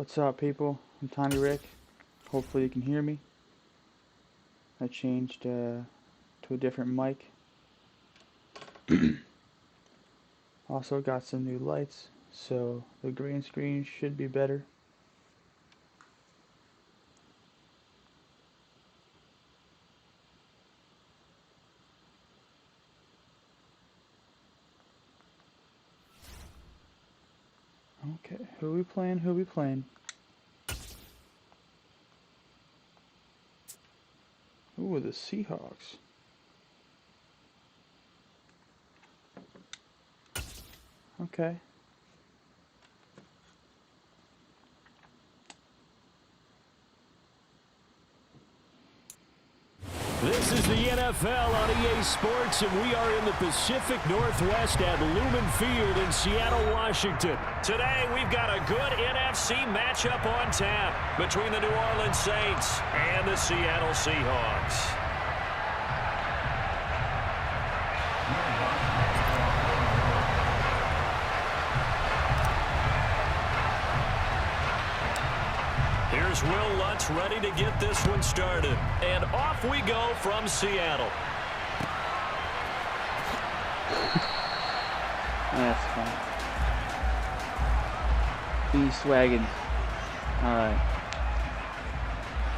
What's up, people? I'm Tiny Rick. Hopefully you can hear me. I changed to a different mic. Also got some new lights, so the green screen should be better. Okay, who we playing? Who we playing? Ooh, the Seahawks. Okay. This is the NFL on EA Sports, and we are in the Pacific Northwest at Lumen Field in Seattle, Washington. Today, we've got a good NFC matchup on tap between the New Orleans Saints and the Seattle Seahawks. Here's Will Lutz ready to get this one started. And off we go from Seattle. That's fine. Beast Wagons. Alright.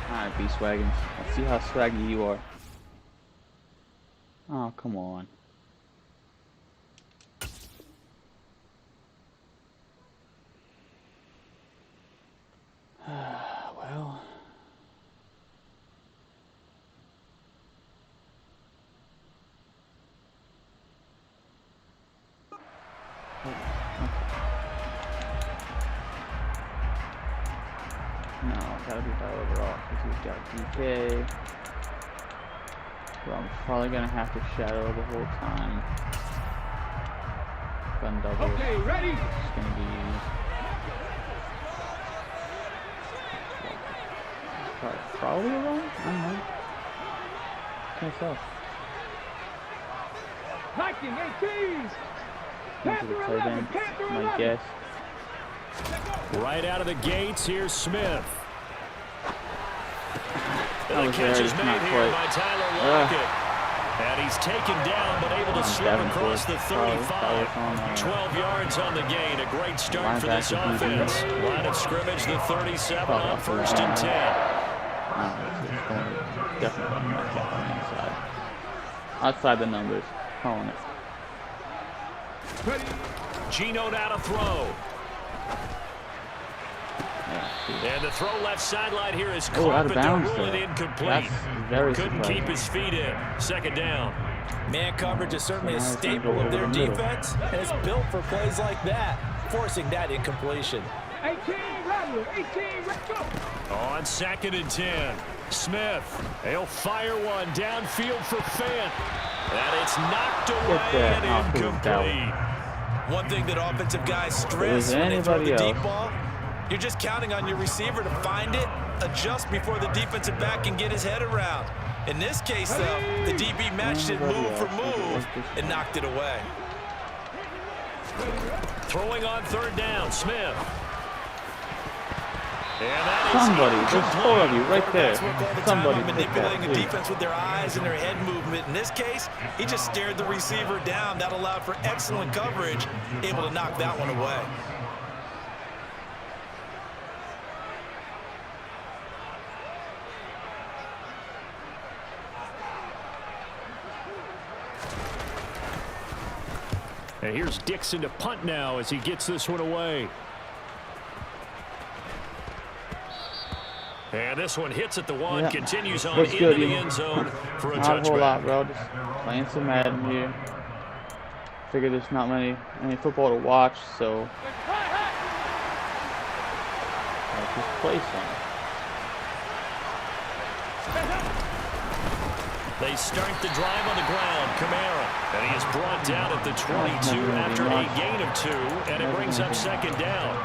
Alright, Beast Wagons. Let's see how swaggy you are. Oh, come on. Well. Okay. No, gotta be better overall because we've got DK. Well, I'm probably gonna have to shadow the whole time. Gun double. Okay, ready? It's gonna be probably a run? I don't know. Can't tell. Viking 18s. Into the tight end, my guess. Right out of the gates, here's Smith. That The was catch there, is it's made not here quite. by Tyler Lockett. And he's taken down, but able to slip across the 35. 12 yards on the gain. A great start for this offense. Line of scrimmage, the 37 on 1st and 10. Definitely not on the inside. Outside the numbers. Calling it. Gino now to throw. Yeah, And the throw left sideline here is out caught, of but bounds, they'll rule it though. incomplete. That's very Couldn't surprising. keep his feet in. 2nd down. Man coverage is certainly a Now it's gonna staple go of over their the middle. defense, and it's built for plays like that, forcing that incompletion. 18, Rattler, 18, let's go. On 2nd and 10. Smith. He'll fire one downfield for Fant. And it's knocked away and incomplete. One thing that offensive guys stress when they throw the deep ball, you're just counting on your receiver to find it, adjust before the defensive back can get his head around. In this case, though, the DB matched it move for move and knocked it away. Throwing on 3rd down, Smith. And that is Somebody, there's 4 of you right there. Quarterbacks work all the time Somebody on take manipulating that, the please. defense with their eyes and their head movement. In this case, he just stared the receiver down. That allowed for excellent coverage, able to knock that one away. And here's Dixon to punt now as he gets this one away. And this one hits at the 1, continues on Looks into good, the you. end zone for a Not a whole lot, touchback. bro. Just playing some Madden here. Figure there's not any football to watch, so I'll just play some. They start the drive on the ground. Kamara. And he is brought down at the 22 after a gain of 2, and it brings up 2nd down.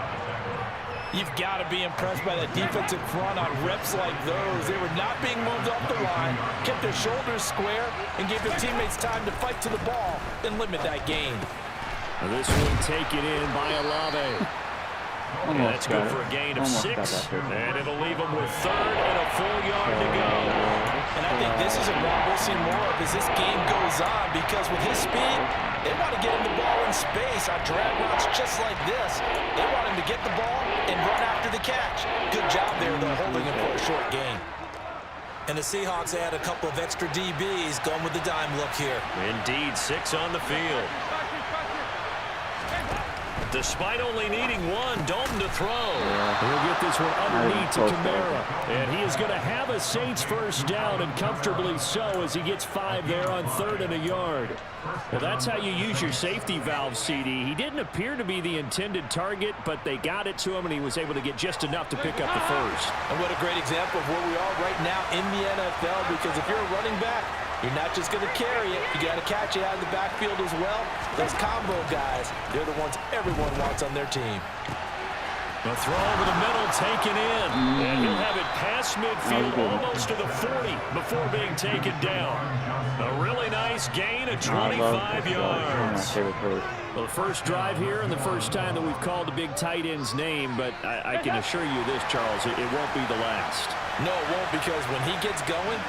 You've got to be impressed by that defensive front on reps like those. They were not being moved off the line, kept their shoulders square, and gave their teammates time to fight to the ball and limit that gain. And this one taken in by Olave. And that's good for a gain of 6. And it'll leave them with 3rd and a full yard to go. And I think this is a run we'll see more of as this game goes on, because with his speed, they want to get him the ball in space on drag routes just like this. They want him to get the ball and run after the catch. Good job there, though, holding him for a short gain. And the Seahawks add a couple of extra DBs going with the dime look here. Indeed, 6 on the field. Despite only needing 1, Dalton to throw. He'll get this one underneath to Kamara. And he is going to have a Saints first down, and comfortably so, as he gets 5 there on 3rd and a yard. Well, that's how you use your safety valve, CD. He didn't appear to be the intended target, but they got it to him, and he was able to get just enough to pick up the first. And what a great example of where we are right now in the NFL, because if you're a running back, you're not just going to carry it. You got to catch it out of the backfield as well. Those combo guys, they're the ones everyone wants on their team. The throw over the middle taken in. And he'll have it past midfield almost to the 40 before being taken down. A really nice gain of 25 yards. Well, the first drive here and the first time that we've called the big tight end's name, but I can assure you this, Charles, it won't be the last. No, it won't, because when he gets going,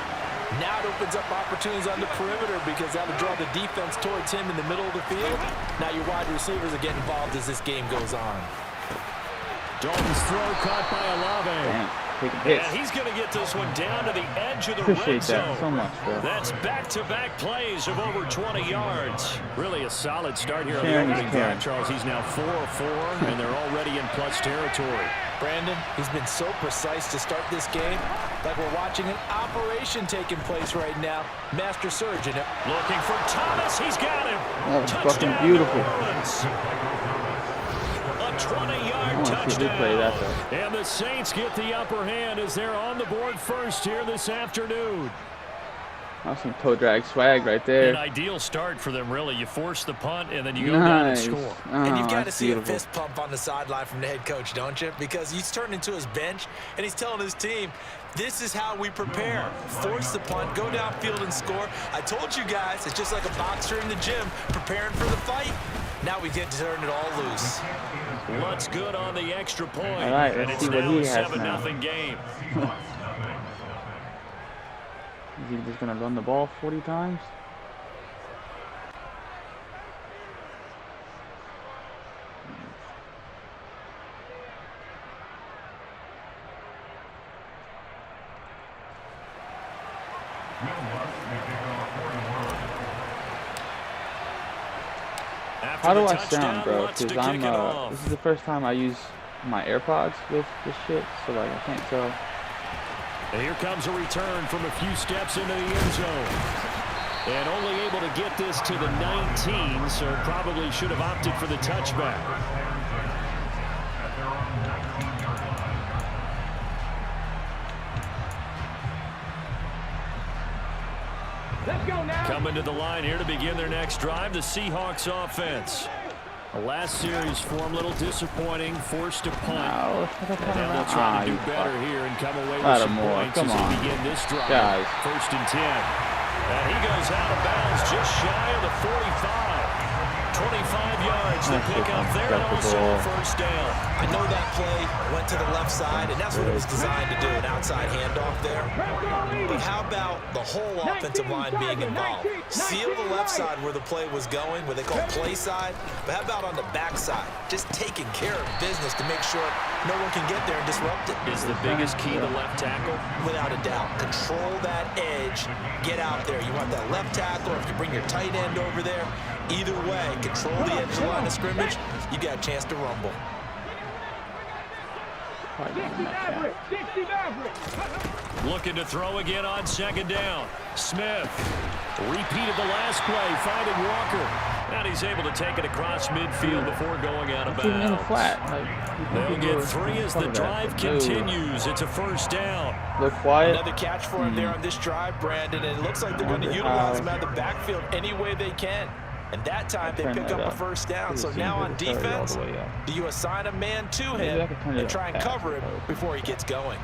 now it opens up opportunities on the perimeter, because that'll draw the defense towards him in the middle of the field. Now your wide receivers are getting involved as this game goes on. Dalton's throw caught by Olave. And he's going to get this one down to the edge of the red zone. That so much, bro. That's back-to-back plays of over 20 yards. Really a solid start here on the opening drive, Charles. He's now 4 of 4, and they're already in plus territory. Brandon, he's been so precise to start this game. Like we're watching an operation taking place right now. Master surgeon. Looking for Thomas. He's got him. That was Touchdown, fucking beautiful. A 20-yard touchdown. That, and the Saints get the upper hand as they're on the board first here this afternoon. That's some toe drag swag right there. An ideal start for them, really. You force the punt, and then you go down and score. And you've got to see a fist pump on the sideline from the head coach, don't you? Because he's turned into his bench, and he's telling his team, this is how we prepare. Force the punt, go downfield and score. I told you guys, it's just like a boxer in the gym preparing for the fight. Now we get to turn it all loose. What's good on the extra point? All right, and it's now a 7-0 game. Is he just going to run the ball 40 times? How do I sound, bro? Because this is the first time I use my AirPods with this shit, so like I can't tell. And here comes a return from a few steps into the end zone. And only able to get this to the 19, so probably should have opted for the touchback. Let's go now. Coming to the line here to begin their next drive, the Seahawks offense. The last series form a little disappointing, forced to punt. And now they'll try to do better here and come away with some points as they begin this drive. 1st and 10. And he goes out of bounds just shy of the 45. 25 yards to pick up there, and also a first down. I know that play went to the left side, and that's what it was designed to do, an outside handoff there. But how about the whole offensive line being involved? Seal the left side where the play was going, where they call play side, but how about on the back side? Just taking care of business to make sure no one can get there and disrupt it. Is the biggest key the left tackle? Without a doubt. Control that edge. Get out there. You want that left tackle, or if you bring your tight end over there, either way, control the edge of the line of scrimmage, you got a chance to rumble. 60 Maverick. 60 Maverick. Looking to throw again on 2nd down. Smith repeated the last play, finding Walker. And he's able to take it across midfield before going out of bounds. They'll get 3 as the drive continues. It's a first down. Look quiet. Another catch for him there on this drive, Brandon, and it looks like they're going to utilize him out of the backfield any way they can. And that time they pick up a first down. So now on defense, do you assign a man to him and try and cover him before he gets going?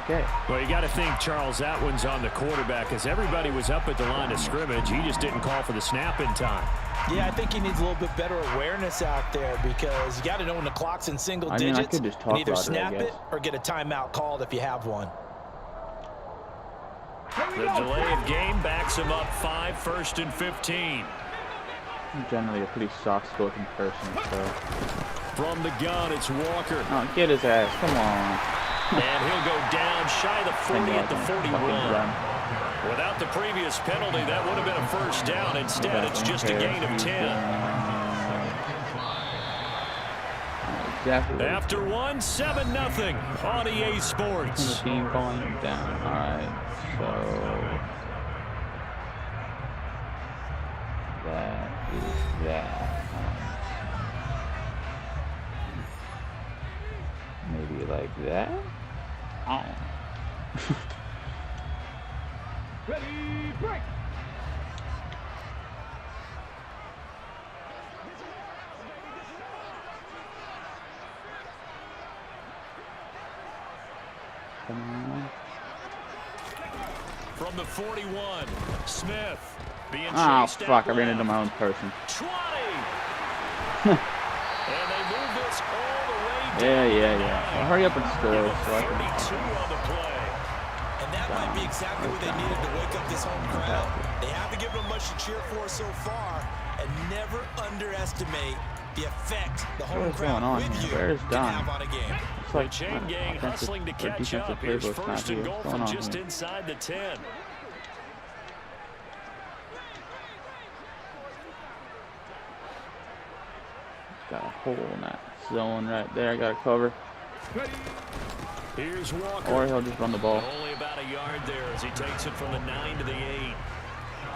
Okay. Well, you got to think, Charles, that one's on the quarterback as everybody was up at the line of scrimmage. He just didn't call for the snap in time. Yeah, I think he needs a little bit better awareness out there because you got to know when the clock's in single digits. I could just talk and either louder, snap it or get a timeout called if you have one. The delay of game backs him up 5, 1st and 15. I'm generally a pretty soft-spoken person, so. From the gun, it's Walker. Oh, get his ass. Come on. And he'll go down shy of the 40 at the 41. Without the previous penalty, that would have been a first down. Instead, it's just a gain of 10. Exactly. After one, 7-0 on EA Sports. The team falling down. All right, so that is that. Maybe like that. Oh. Ready, break. Come on. From the 41, Smith being Oh, chased fuck, out I ran into my left. own person. 20. And they move this all the way down. Yeah. Well, hurry up and score so I 32 can. on the play. And that might be exactly what they needed to wake up this home crowd. They haven't given them much to cheer for so far, and never underestimate the effect the home What is crowd going on with here? you Where's can Don? have on a game. It's like Chain gang hustling to catch up. Here's first and goal from just inside the 10. Got a hole in that zone right there. I got to cover. Here's Walker. Or he'll just run the ball. Only about a yard there as he takes it from the 9 to the 8.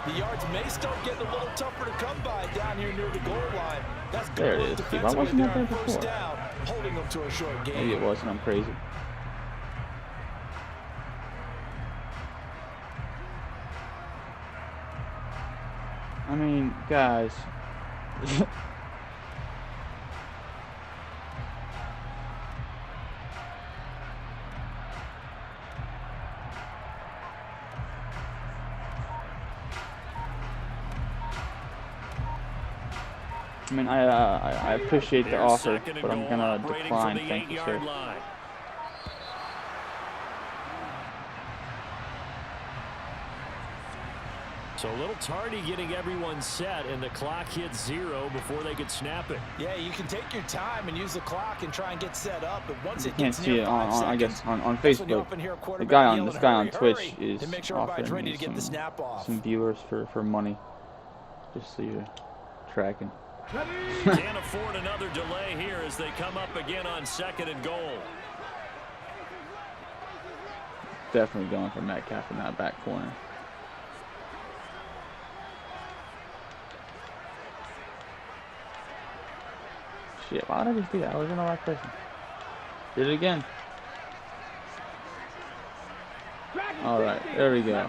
The yards may start getting a little tougher to come by down here near the goal line. That's good There it work is. Why defensively wasn't that there there on first before? down, holding them to a short game. Maybe it wasn't. I'm crazy. I mean, guys. I mean, I appreciate the offer, but I'm gonna decline. Thank you, sir. So a little tardy getting everyone set, and the clock hits 0 before they could snap it. Yeah, you can take your time and use the clock and try and get set up, but once You it can't gets see near it 5 on I guess seconds, on that's when you Facebook. often hear a This quarterback guy on yelling, Twitch hurry, is to make sure everybody's offering ready me to get the snap off. some viewers for money, just so you're tracking. Can't afford another delay here as they come up again on 2nd and goal. Definitely going for Metcalf in that back corner. Shit, why did I just do that? I was in the right person. Did it again. Alright, there we go.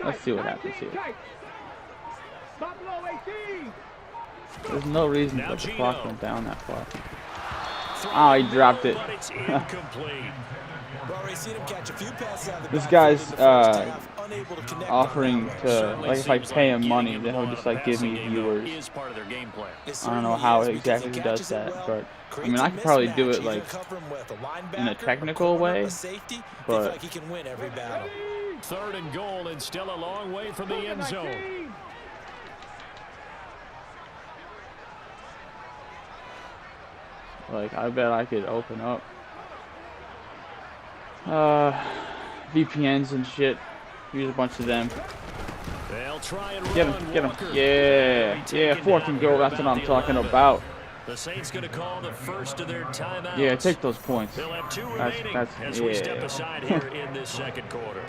Let's see what happens here. There's no reason that the clock went down that far. Oh, he dropped it. But it's incomplete. This guy's offering to, like, if I pay him money, then he'll just like give me viewers. I don't know how exactly he does that, but I mean, I could probably do it like in a technical way, but 3rd and goal and still a long way from the end zone. like I bet I could open up VPNs and shit. Use a bunch of them. They'll try and Get him. Yeah, 4th and goal. That's what I'm talking about. The Saints going to call the first of their timeouts. Yeah, take those points. They'll have 2 remaining as we step aside here in this 2nd quarter.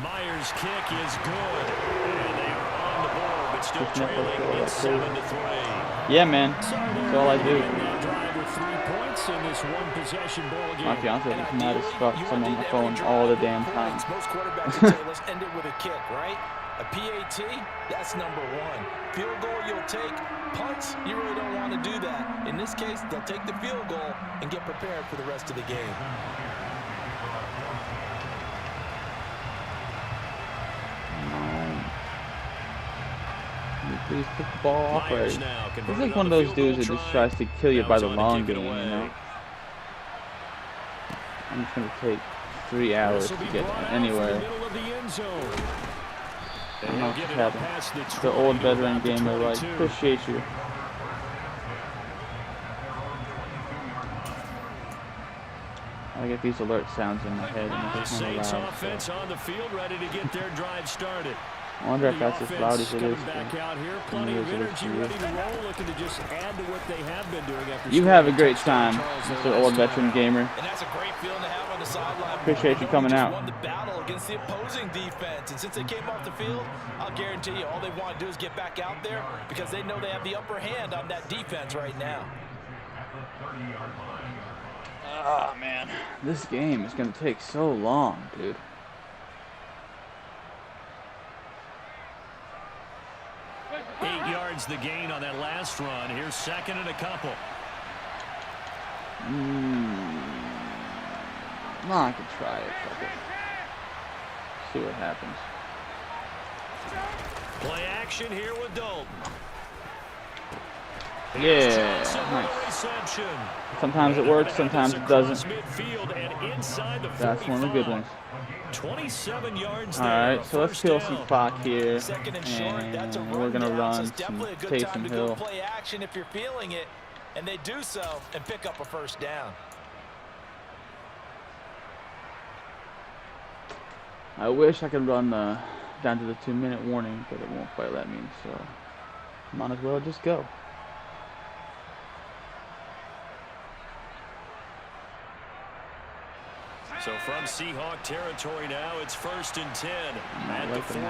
Myers' kick is good, and they are on the board Push Netflix all that crazy. Yeah, man. That's all I do. My fiance is mad as fuck because I'm on my phone all the damn time. Most quarterbacks end it with a kick, right? A PAT, that's number one. Field goal, you'll take. Punts, you really don't want to do that. In this case, they'll take the field goal and get prepared for the rest of the game. Please pick the ball off already. He's like one of those dudes that just tries to kill you by the long game, you know? I'm just going to take 3 hours to get anywhere. I don't know what's happening. The old veteran gamer, like, appreciate you. I get these alert sounds in my head and it's kind of loud. Offense on the field, ready to get their drive started. I wonder if that's as loud as it is. You have a great time, Mr. Old Veteran Gamer. And that's a great feeling to have on the sideline. Appreciate you coming out. Won the battle against the opposing defense, and since they came off the field, I'll guarantee you all they want to do is get back out there because they know they have the upper hand on that defense right now. Ah, man, this game is gonna take so long, dude. The gain on that last run. Here's second and a couple. No, I can try it. Fuck it. See what happens. Play action here with Dalton. Yeah, nice. Sometimes it works, sometimes it doesn't. That's one of the good ones. 27 yards. Alright, so let's kill some clock here, and we're gonna run some Taysom Hill. Play action if you're feeling it, and they do so and pick up a first down. I wish I could run down to the 2-minute warning, but it won't quite let me, so might as well just go. So from Seahawk territory now, it's 1st and 10 at the 43.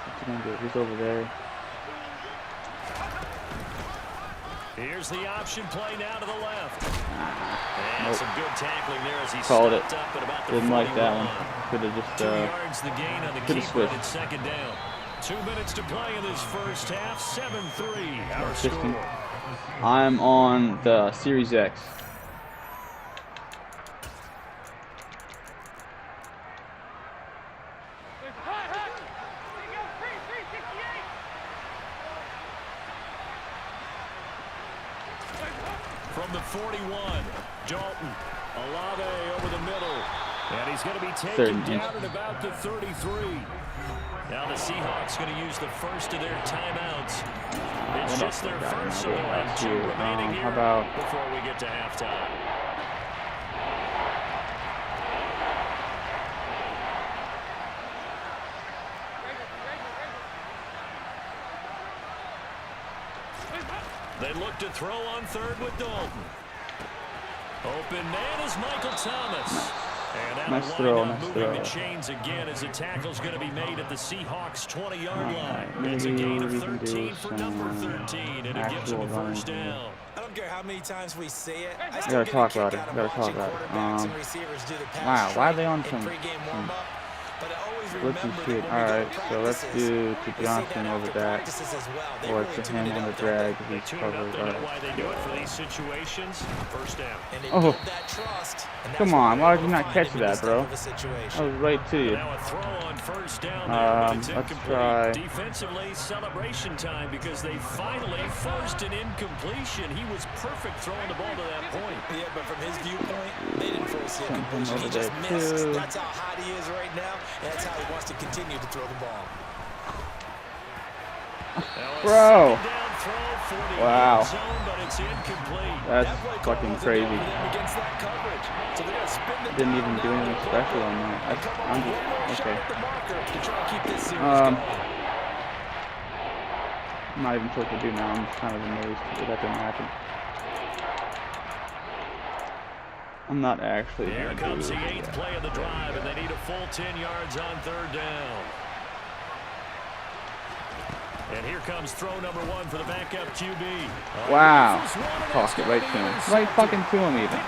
What's he gonna do? He's over there. Here's the option play now to the left. And nope. some good tackling there as he called it. Up at about the Didn't 41. like that one. Could have just 2 yards the gain on the keeper and it's second down. 2 minutes to play in this first half. 7-3 our score. I'm on the Series X. From the 41, Dalton, Olave over the middle, and he's going to be taken down at about the 33. Now the Seahawks going to use the first of their timeouts. It's just their first, so they'll have 2 remaining here before we get to halftime. They look to throw on third with Dalton. Open man is Michael Thomas. And nice throw, moving the chains again as the tackle's going to be made at the Seahawks 20-yard line. It's a gain of 13 for number 13, and it gives them a first down. I don't care how many times we say it. I gotta talk about it. Wow, why are they on some glitchy shit? Alright, so let's do to Johnson over that, or to him on the drag. He's covered. Oh, come on! Why did you not catch that, bro? I was right to you. Let's try. Defensively, celebration time because they finally forced an incompletion. He was perfect throwing the ball to that point. Yeah, but from his viewpoint, they didn't force the incompletion. He just missed. That's how hot he is right now, and that's how he wants to continue to throw the ball. Bro. Wow. That's fucking crazy. Didn't even do anything special on that. I'm just, okay. I'm not even sure what to do now. I'm just kind of amazed that that didn't happen. I'm not actually. Here comes the 8th play of the drive, and they need a full 10 yards on third down. And here comes throw number 1 for the backup QB. Wow. Tossed it right to him. Right fucking to him even.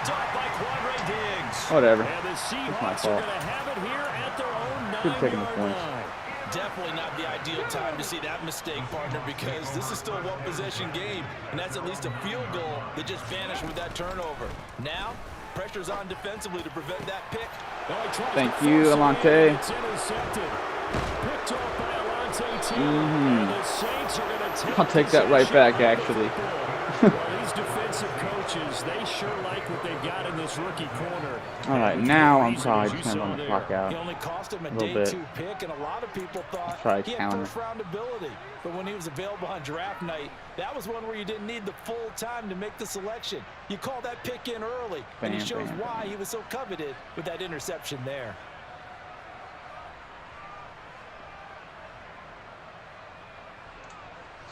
Whatever. And the Seahawks are going to have it here at their own 9-yard line. Definitely not the ideal time to see that mistake, partner, because this is still a one-possession game, and that's at least a field goal that just vanished with that turnover. Now, pressure's on defensively to prevent that pick. Thank you, Alante. I'll take that right back, actually. These defensive coaches, they sure like what they've got in this rookie corner. All right, now I'm probably just gonna run the clock out He only cost him a little bit. day 2 pick, and a lot of people thought Try he had counter. first-round ability. But when he was available on draft night, that was one where you didn't need the full time to make the selection. You call that pick in early, and he shows why he was so coveted with that interception there.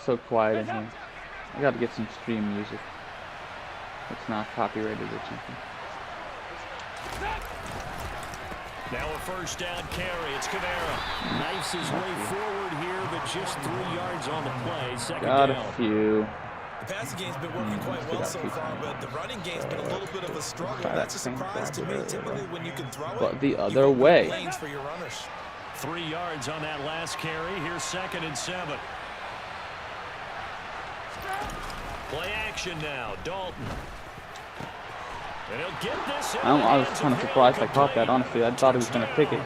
So quiet in here. I gotta get some stream music. It's not copyrighted or something. Now a first down carry. It's Kamara. Knifes his way forward here, but just 3 yards on the play. Second Got down. a few. The passing game's been working quite well so far, but the running game's been a little bit of a struggle. That's a surprise to me. Typically, when you can throw it, but the other way. lanes for your runners. 3 yards on that last carry. Here's 2nd and 7. Play action now. Dalton. And he'll get this in. I was kind of surprised I caught that, honestly. I thought he was going to pick it.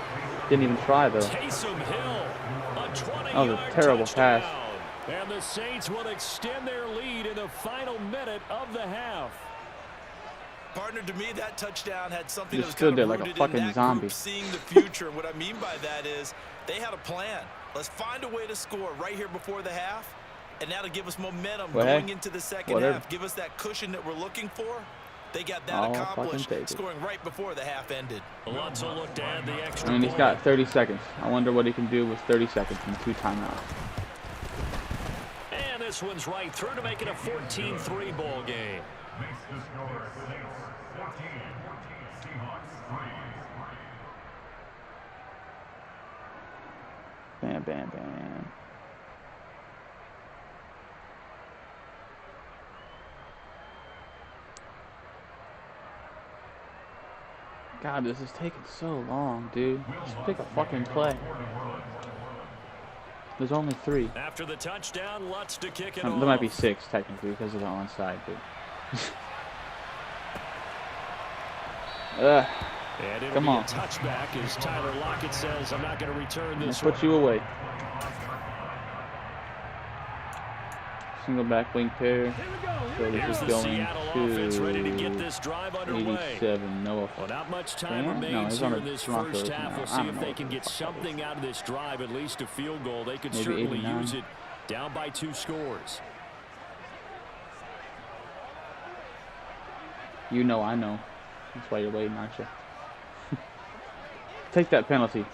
Didn't even try, though. Taysom Hill, That was a terrible pass. And the Saints will extend their lead in the final minute of the half. Partner, to me, that touchdown had something Just that was stood there kind of like a rooted in fucking that zombie. group seeing the future. What I mean by that is they had a plan. Let's find a way to score right here before the half, and that'll give us momentum going into the second half. Give us that cushion that we're looking for. They got that accomplished, scoring right before the half ended. Alonso looked to add the extra. I mean, he's got 30 seconds. I wonder what he can do with 30 seconds and 2 timeouts. And this one's right through to make it a 14-3 ball game. Bam, bam, bam. God, this is taking so long, dude. Just pick a fucking play. There's only 3. After the touchdown, Lutz to kick it There off. might be 6 technically because of the onside, but. And it'll Come be on. a touchback as Tyler Lockett says, I'm not going to return this Put one. you away. Single back wing pair. So this Here's is the going Seattle offense ready to get this drive underway. 87. No. Well, not much time No, remains he's on here the in this Broncos first half. now. We'll I see don't if know they what can the get fuck that something is. out of this drive, at least a field goal. They could Maybe certainly 89. use it down by 2 scores. You know, I know. That's why you're waiting, aren't you? Take that penalty.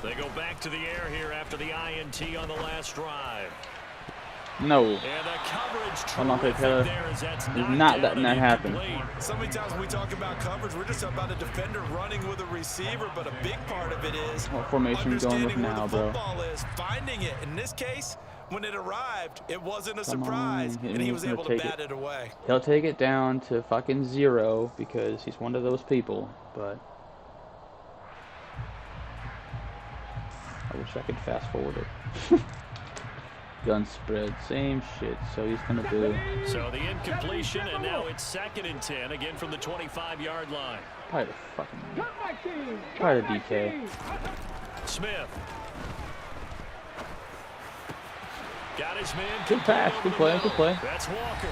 They go back to the air here after the INT on the last drive. No. And the coverage I'm not terrific there as that's not letting that happen. So many times when we talk about coverage, we're just about a defender running with a receiver, but a big part of it is What formation are you going with understanding where now, the bro? football is, finding it. In this case, when it arrived, it wasn't a Come surprise, on, and he was he's gonna able to take bat it away. He'll take it down to fucking 0 because he's one of those people, but I wish I could fast forward it. Gun spread, same shit. So he's gonna do. So the incompletion, and now it's 2nd and 10, again from the 25-yard line. Probably the fucking. Probably the DK. Smith. Got his man. Good pass, good play, good play. That's Walker.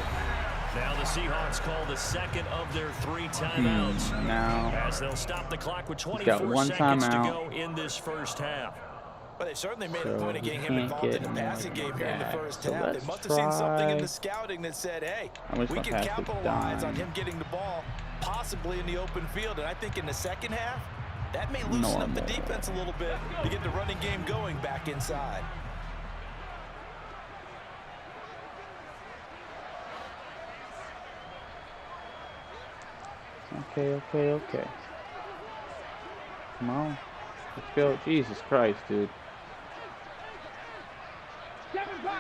Now the Seahawks call the 2nd of their 3 timeouts. Now As they'll stop the clock with got 24 one seconds to timeout. go in this first half. But they certainly made So a point of he getting him can't involved get in the him passing like game here in the that. first So half. They let's must have seen something in try. the scouting that said, hey, I'm just we gonna can pass it capitalize on down. him getting the ball possibly in the open field. And I think in the second half, that may loosen up the defense a little bit to get the running game going back inside. Okay. Come on. Let's go. Jesus Christ, dude.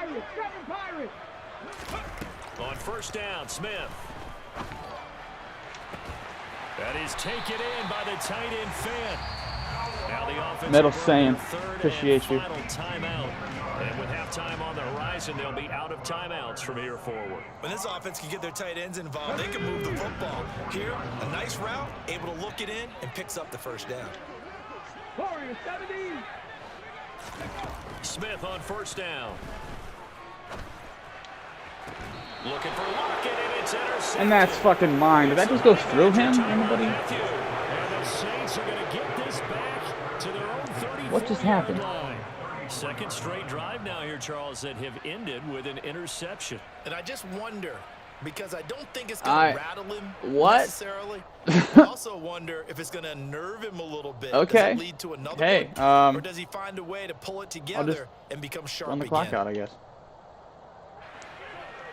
Pirates! Seven Pirates! On first down, Smith. That is taken in by the tight end Fant. Now the offense. Metal saying, appreciate you. Final timeout. And with halftime on the horizon, they'll be out of timeouts from here forward. When this offense can get their tight ends involved, they can move the football. Here, a nice route, able to look it in, and picks up the first down. Warriors 70. Smith on first down. Looking for Lockett, and it's intercepted. And that's fucking mine. Did that just go through him? Anybody? And the Saints are going to get this back to their own 34-yard What just happened? line. Second straight drive now here, Charles, that have ended with an interception. And I just wonder, because I don't think it's going to rattle him necessarily. I also wonder if it's going to nerve him a little bit. Okay. Does it lead to another one? Or does he find a way to pull it together and become sharp run the clock out, I guess.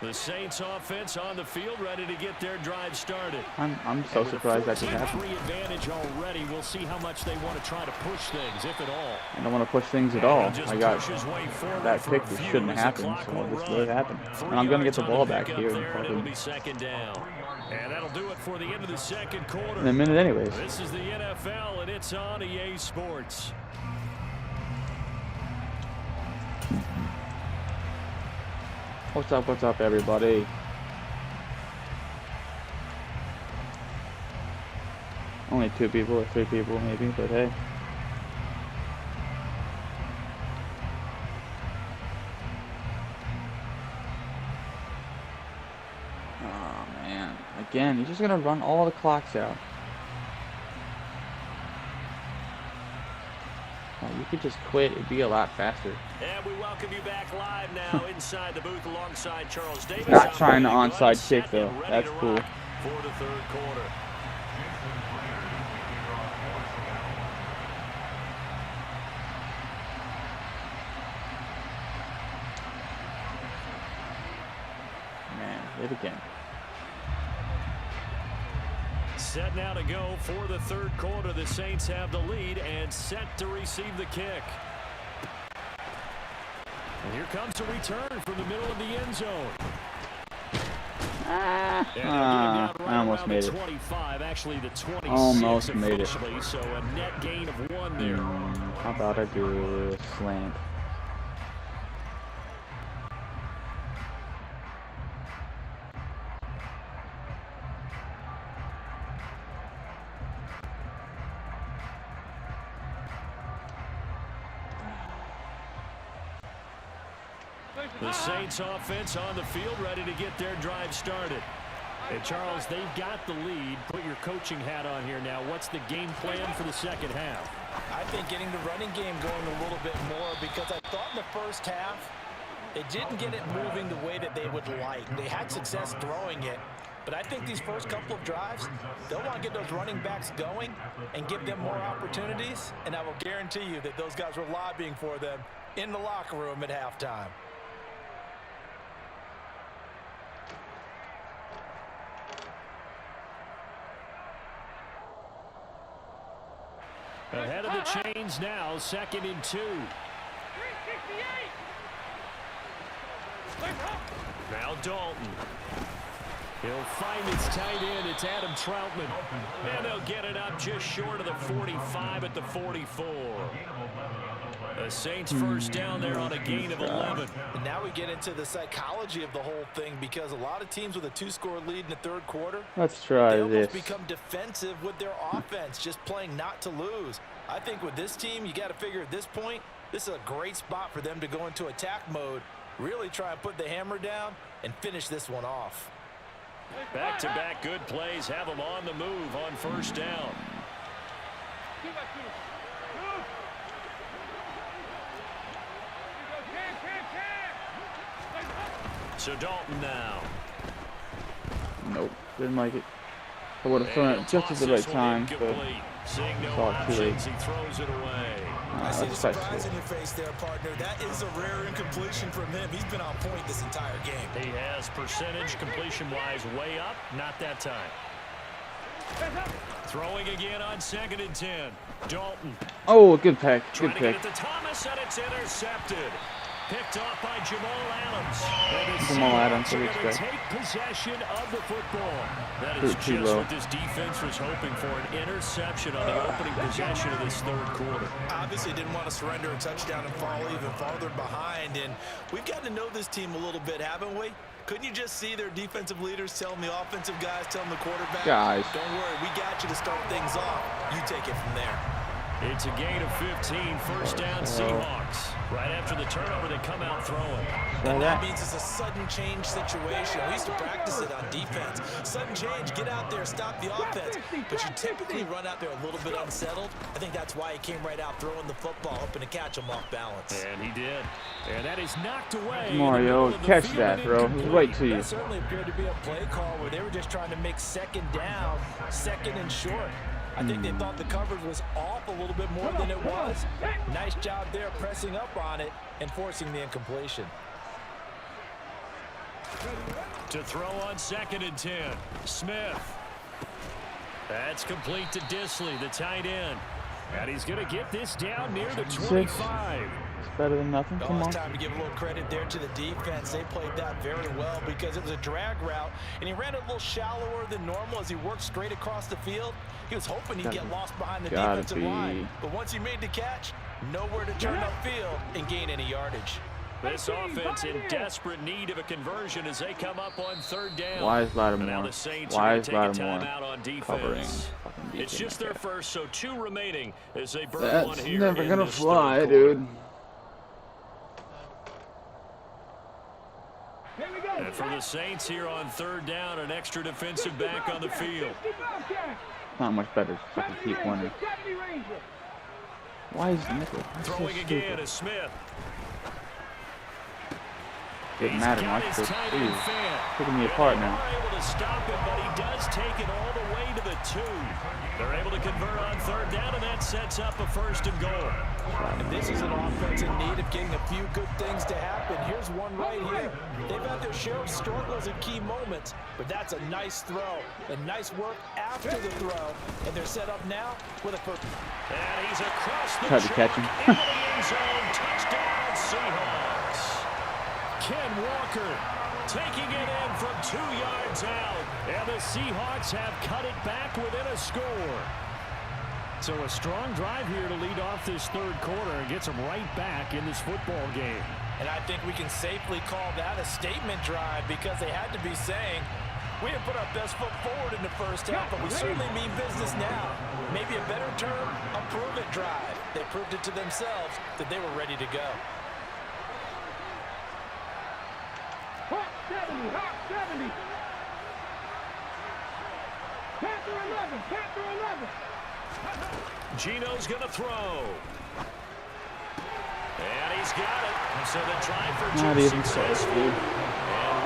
The Saints offense on the field, ready to get their drive started. I'm so surprised that just happened. 14-3 advantage already. We'll see how much they want to try to push things, if at all. I don't want to push things at all. I got that pick that shouldn't happen, so I'll just let it happen. And I'm going to get the ball back here. It'll be second down. And that'll do it for the end of the second quarter. In a minute anyways. This is the NFL, and it's on EA Sports. What's up, everybody? Only 2 people or 3 people, maybe, but hey. Oh, man. Again, he's just gonna run all the clocks out. You could just quit. It'd be a lot faster. And we welcome you back live now inside the booth alongside Charles Davis. Not trying to onside kick, though. That's cool. For the third quarter. Man, hit again. Set now to go for the third quarter. The Saints have the lead and set to receive the kick. And here comes a return from the middle of the end zone. I almost made it. 25, actually the 26 Almost made it. So a net gain of 1 there. How about I do a slant? The Saints offense on the field, ready to get their drive started. Hey, Charles, they've got the lead. Put your coaching hat on here now. What's the game plan for the second half? I think getting the running game going a little bit more, because I thought in the first half they didn't get it moving the way that they would like. They had success throwing it, but I think these first couple of drives, they'll want to get those running backs going and give them more opportunities, and I will guarantee you that those guys were lobbying for them in the locker room at halftime. Ahead of the chains now, 2nd and 2. 368. Now Dalton. He'll find his tight end. It's Adam Troutman. And they'll get it up just short of the 45 at the 44. The Saints first down there on a gain of 11. And now we get into the psychology of the whole thing, because a lot of teams with a 2-score lead in the third quarter, Let's try they almost this. become defensive with their offense, just playing not to lose. I think with this team, you got to figure at this point, this is a great spot for them to go into attack mode, really try and put the hammer down and finish this one off. Back-to-back good plays have them on the move on first down. So Dalton now. Nope, didn't like it. I would have thrown it just at the right time, but Seeing no saw it too late. options, he throws it away. I see the that's quite surprise cool. in your face there, partner. That is a rare incompletion from him. He's been on point this entire game. He has percentage completion-wise way up. Not that time. Throwing again on 2nd and 10. Dalton. Oh, good pick, Trying good to get pick. it to Thomas, and it's intercepted. Picked off by Jamal Adams. Jamal Adams, what do you expect? Take possession of the football. That is just what this defense was hoping for, an interception on the opening possession of this third quarter. Obviously didn't want to surrender a touchdown and fall even farther behind, and we've gotten to know this team a little bit, haven't we? Couldn't you just see their defensive leaders telling the offensive guys, telling the quarterback, guys, don't worry, we got you to start things off. You take it from there. It's a gain of 15, first down Seahawks. Right after the turnover, they come out throwing. And that means it's a sudden change situation. We used to practice it on defense. Sudden change, get out there, stop the offense. But you typically run out there a little bit unsettled. I think that's why he came right out throwing the football, hoping to catch him off balance. And he did. And that is knocked away. Mario, catch that, bro. He's right to you. That certainly appeared to be a play call where they were just trying to make second down, second and short. I think they thought the coverage was off a little bit more than it was. Nice job there pressing up on it and forcing the incompletion. To throw on 2nd and 10. Smith. That's complete to Disley, the tight end. And he's going to get this down near the 25. It's better than nothing. Come on. It's time to give a little credit there to the defense. They played that very well because it was a drag route, and he ran it a little shallower than normal as he worked straight across the field. He was hoping he'd get lost behind the defensive line. But once he made the catch, nowhere to turn upfield and gain any yardage. This offense in desperate need of a conversion as they come up on 3rd down. Why is Lattimore? Why is Lattimore covering? It's just their first, so 2 remaining as they burn That's one here. Never gonna fly, dude. And for the Saints here on 3rd down, an extra defensive back on the field. Not much better. Fucking keep winning. Why is nickel? Throwing again is Smith. Didn't matter much, but geez, picking me apart now. They're able to stop him, but he does take it all the way to the 2. They're able to convert on 3rd down, and that sets up a 1st and goal. And this is an offense in need of getting a few good things to happen. Here's one right here. They've had their share of struggles in key moments, but that's a nice throw. And nice work after the throw. And they're set up now with a first. And he's across the tried to catch him. into the end zone. Touchdown, Seahawks. Ken Walker taking it in from 2 yards out. And the Seahawks have cut it back within a score. So a strong drive here to lead off this 3rd quarter and gets them right back in this football game. And I think we can safely call that a statement drive because they had to be saying, we didn't put our best foot forward in the first half, but we certainly mean business now. Maybe a better term, a prove-it drive. They proved it to themselves that they were ready to go. Hot 70, hot 70. Panther 11, Panther 11. Gino's going to throw. And he's got it. So the try for 2 Not even close, successful. dude. And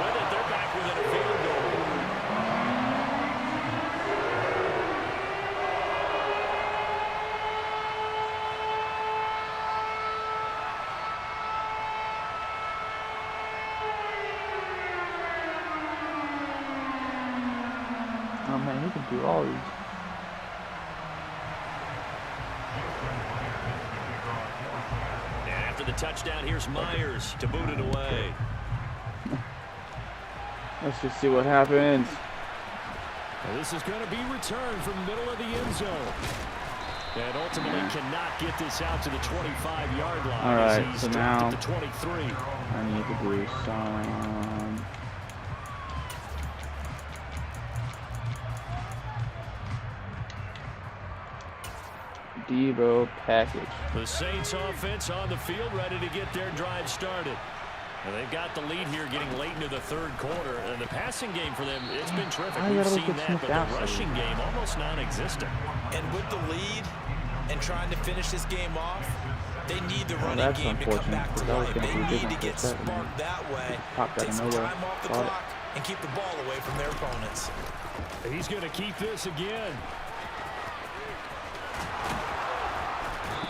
with it, they're back within a field goal. Oh man, he can do all these. And after the touchdown, here's Myers to boot it away. Let's just see what happens. Well, this is going to be returned from the middle of the end zone. And ultimately cannot get this out to the 25-yard line. All right, He's so dropped now at the 23. I need to do some. Devo package. The Saints offense on the field ready to get their drive started. And they've got the lead here getting late into the 3rd quarter. And the passing game for them, it's been terrific. We've seen that, but the rushing game almost non-existent. And with the lead and trying to finish this game off, they need the running game to come back to life. They need to get sparked that way, take some time off the clock, and keep the ball away from their opponents. He's going to keep this again.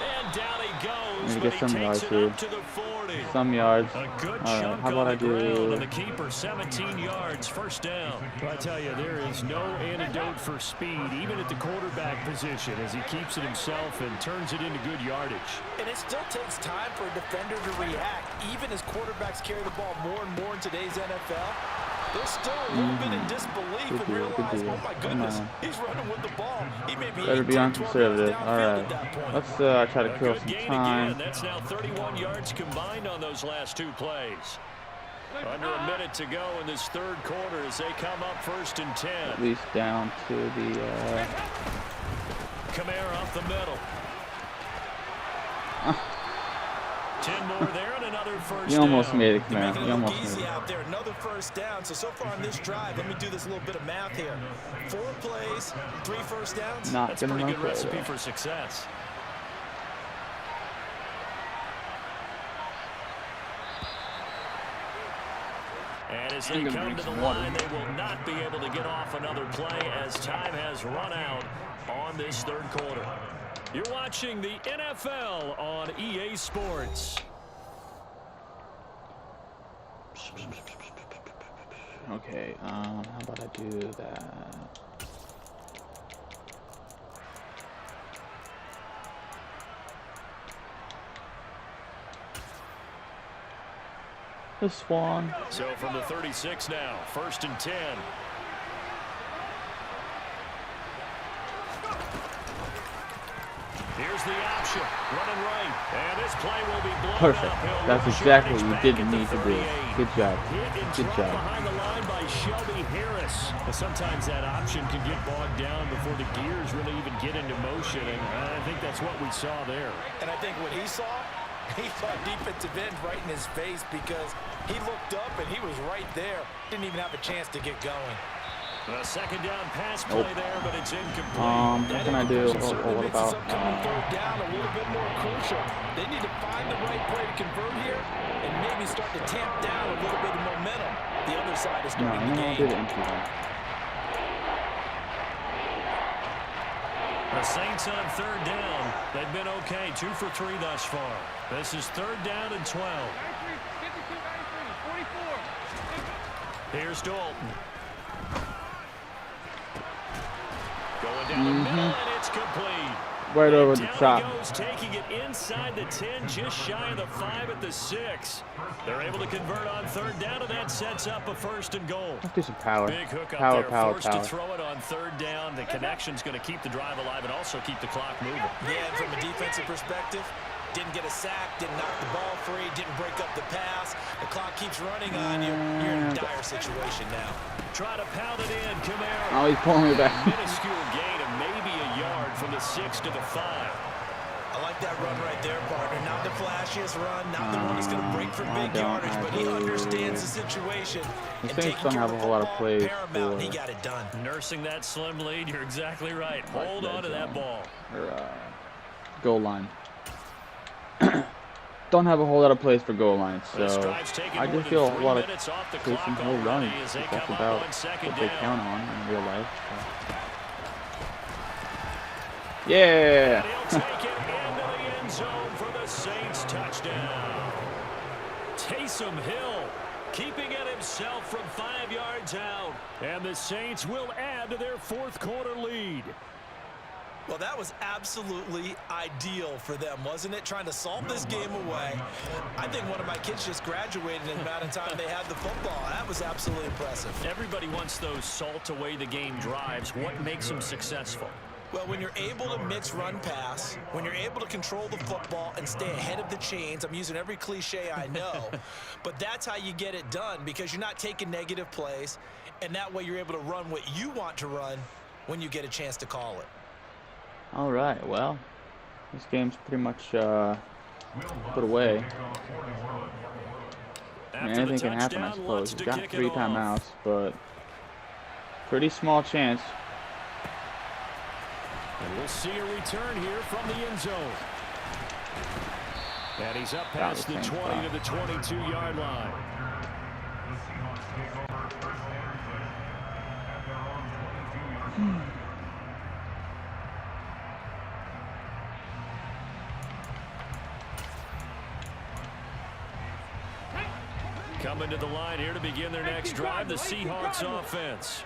And down he goes, but he takes it up to the 40. some yards. A good All right, chunk how about on I the ground, do? and the keeper 17 yards, first down. I tell you, there is no antidote for speed, even at the quarterback position, as he keeps it himself and turns it into good yardage. And it still takes time for a defender to react, even as quarterbacks carry the ball more and more in today's NFL. They're still a little bit in disbelief and realize, oh my goodness, he's running with the ball. He may be Better be on 12 yards conservative. downfield All at right, that point. let's try to kill some time. Again. That's now 31 yards combined on those last two plays. Under a minute to go in this third quarter as they come up 1st and 10. At least down to the. Kamara up the middle. 10 more there and another first You almost down. made it, They're man. making You it look almost made easy it. out there. Another first down. So far on this drive, let me do this little bit of math here. 4 plays, 3 first downs. Not That's a gonna pretty good play recipe though. for success. And as they come to the line, they will not be able to get off another play as time has run out on this third quarter. You're watching the NFL on EA Sports. Okay, how about I do that? The Swan. So from the 36 now, 1st and 10. Here's the option, running right, and this play will be blown Perfect. up. That's exactly what you didn't need to do. Good job. Good job. Behind the line by Shelby Harris. But sometimes that option can get bogged down before the gears really even get into motion, and I think that's what we saw there. And I think what he saw defensive end right in his face because he looked up and he was right there. Didn't even have a chance to get going. A second down pass play there, but it's incomplete. What can I do? What Makes about? this upcoming third down a little bit more crucial. They need to find the right play to convert here and maybe start to tamp down a little bit of momentum. The other side is No, starting I'm the gonna do game. the empty one. The Saints on third down. They've been okay, 2 for 3 thus far. This is third down and 12. 44. Here's Dalton. Going down the middle, and it's complete. Right over the Down he top. goes, taking it inside the 10, just shy of the 5 at the 6. They're able to convert on third down, and that sets up a 1st and goal. Let's do some power. Big hook up Power, there, power, forced power. to throw it on third down. The connection's going to keep the drive alive and also keep the clock moving. Yeah, and from a defensive perspective, didn't get a sack, didn't knock the ball free, didn't break up the pass. The clock keeps running on you. You're in a dire situation now. Try to pound it in, Kamara. Oh, he's pulling me back. Minuscule gain of maybe a yard from the 6 to the 5. I like that run right there, partner. Not the flashiest run, not the one that's going to break for big yardage, but he understands the situation. The And Saints taking don't care have of a the whole lot of football, plays paramount, and he for- got it done. Nursing that slim lead, you're exactly right. Hold on to that ball. Or, goal line. Don't have a whole lot of plays for goal lines, The so strive's taken I more just than feel a 3 lot of minutes off the chasing clock whole already runs. as they That's come up about on second what they down. count on in real life. So. And Yeah. he'll take it into the end zone for the Saints touchdown. Taysom Hill keeping it himself from 5 yards out. And the Saints will add to their 4th quarter lead. Well, that was absolutely ideal for them, wasn't it? Trying to salt this game away. I think one of my kids just graduated in the amount of time they had the football. That was absolutely impressive. Everybody wants those salt away the game drives. What makes them successful? Well, when you're able to mix run pass, when you're able to control the football and stay ahead of the chains, I'm using every cliche I know, but that's how you get it done because you're not taking negative plays, and that way you're able to run what you want to run when you get a chance to call it. All right. Well, this game's pretty much put away. I mean, anything can happen, I suppose. We've got 3 timeouts, but pretty small chance. And we'll see a return here from the end zone. And he's up past the 20 to the 22-yard line. Coming to the line here to begin their next drive, the Seahawks offense.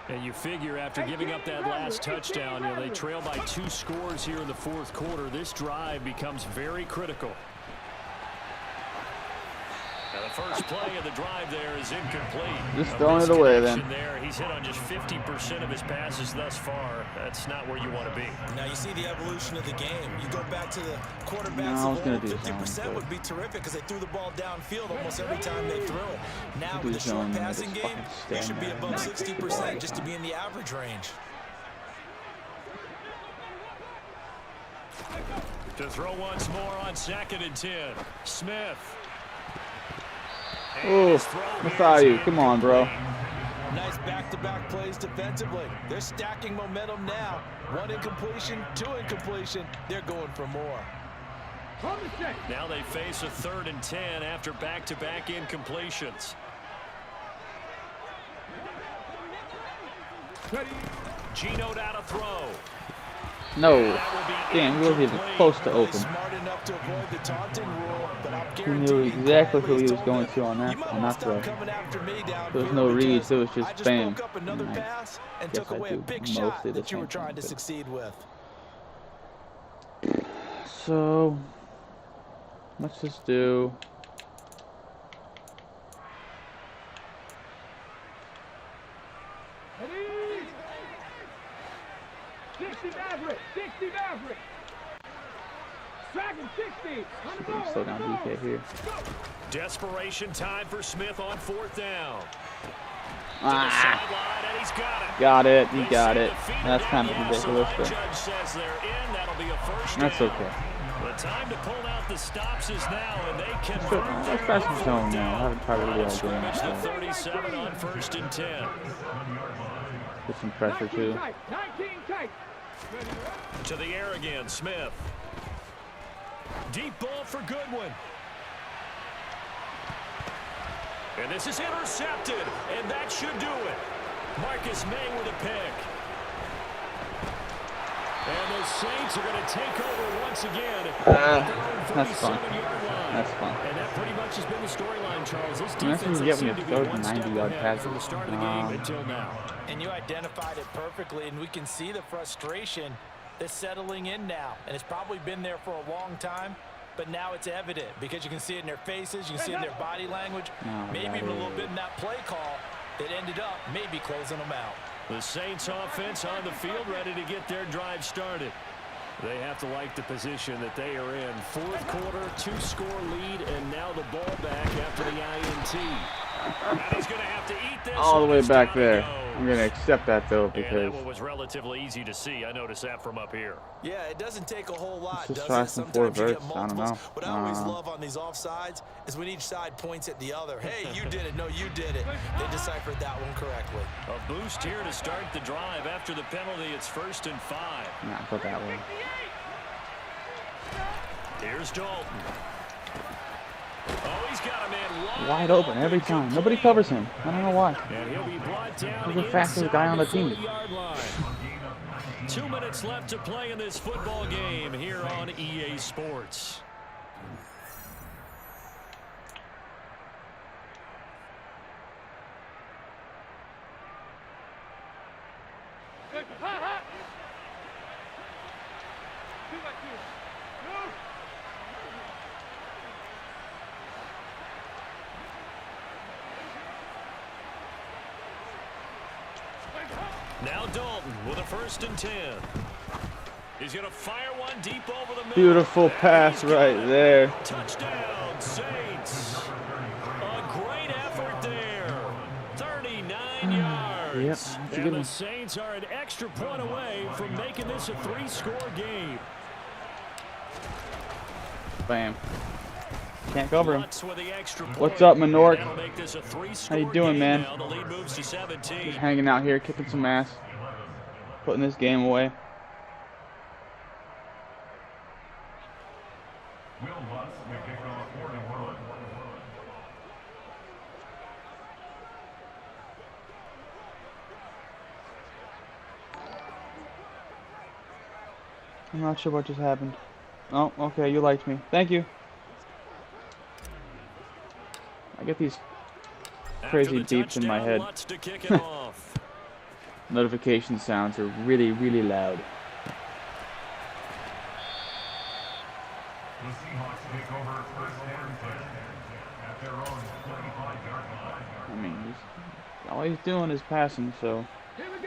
And you figure after giving up that last touchdown, you know, they trail by 2 scores here in the fourth quarter. This drive becomes very critical. Now the first play of the drive there is incomplete. Just throwing it away then. There. He's hit on just 50% of his passes thus far. That's not where you want to be. Now you see the evolution of the game. You go back to the quarterbacks of old, 50% would be terrific because they threw the ball downfield almost every time they threw it. Now with the short passing game, you should be above 60% just to be in the average range. To throw once more on 2nd and 10. Smith. Oh, Mathieu, come on, bro. Nice back-to-back plays defensively. They're stacking momentum now. 1 incompletion, 2 incompletion. They're going for more. Now they face a 3rd and 10 after back-to-back incompletions. Geno'd out a throw. No. Damn, he wasn't even close to open. He knew exactly who he was going to on that throw. There was no reads, it was just bam. And took away a big shot that you were trying to succeed with. So, let's just do... Slow down DK here. Desperation time for Smith on 4th down. Got it. He got it. That's kind of ridiculous, but that's okay. The time to pull out the stops is now, and they can. Let's try some zone now. I haven't tried to really like doing that. 37 on 1st and 10. Get some pressure too. To the air again, Smith. Deep ball for Goodwin. And this is intercepted, and that should do it. Marcus May with a pick. And the Saints are going to take over once again. That's fun. That's fun. And that pretty much has been the storyline, Charles. This defense defense has seemed to be 90-yard passes from the start of the game until now. And you identified it perfectly, and we can see the frustration that's settling in now. And it's probably been there for a long time, but now it's evident because you can see it in their faces, you can see it in their body language, maybe even a little bit in that play call that ended up maybe closing them out. The Saints offense on the field ready to get their drive started. They have to like the position that they are in. Fourth quarter, 2-score lead, and now the ball back after the INT. And he's going to have to eat this all the way back there. I'm going to accept that, though, because... And that one was relatively easy to see. I noticed that from up here. Yeah, it doesn't take a whole lot, does it? Sometimes you get multiples. I don't know. What I always love on these offsides is when each side points at the other. Hey, you did it. No, you did it. They deciphered that one correctly. A boost here to start the drive. After the penalty, it's 1st and 5. Nah, go that way. Here's Dalton. Oh, he's got a man wide open every time. Nobody covers him. I don't know why. And he'll be brought down. He's the fastest guy on the team. 2 minutes left to play in this football game here on EA Sports. Now Dalton with a 1st and 10. He's going to fire one deep over the middle. Beautiful pass right there. Touchdown, Saints. A great effort there. 39 yards. Yep, and the Saints are an extra point away from making this a 3-score game. Bam. Can't cover him. What's up, Menork? How you doing, man? Just hanging out here, kicking some ass, putting this game away. I'm not sure what just happened. Oh, okay, you liked me. Thank you. I get these crazy beeps in my head. Notification sounds are really, really loud. The Seahawks take over first and 10 at their own 25-yard line. I mean, all he's doing is passing, so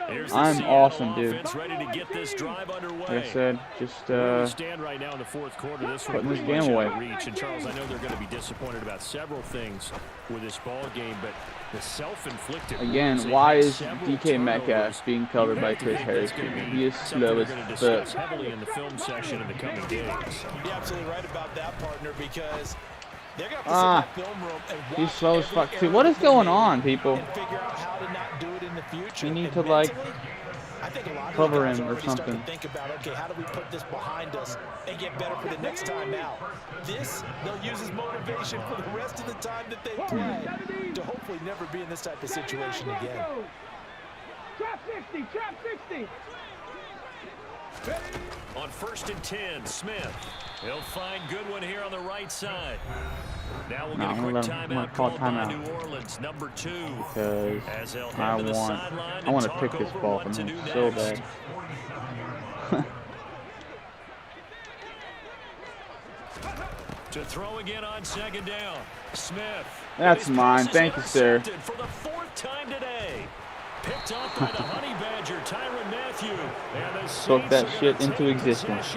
Here's I'm awesome, dude. Ready to get this drive underway. Like I said, just stand right now in the fourth quarter. This putting this game away. Reach. And Charles, I know they're going to be disappointed about several things with this ball game, but the self-inflicted. Again, why is DK Metcalf being covered by Chris Harris? He is slow as fuck. Heavily in the film section in the coming days. You're absolutely right about that, partner, because they're going to have to sit in the film room and watch. He's slow as fuck too. What is going on, people? And figure out how to not do it in the future. You need to like I think a lot cover of him or something. To think about, okay, how do we put this behind us and get better for the next time out? This they'll use as motivation for the rest of the time that they play to hopefully never be in this type of situation again. Trap 60, trap 60. On 1st and 10, Smith. He'll find Goodwin here on the right side. Now we'll get a quick timeout called by New Orleans, number 2. Because I want to pick this ball from him so bad. To throw again on 2nd down. Smith. That's mine. Thank you, sir. For the 4th time today. Picked up by the Honey Badger, Tyrann Mathieu. And the spoke that shit into existence.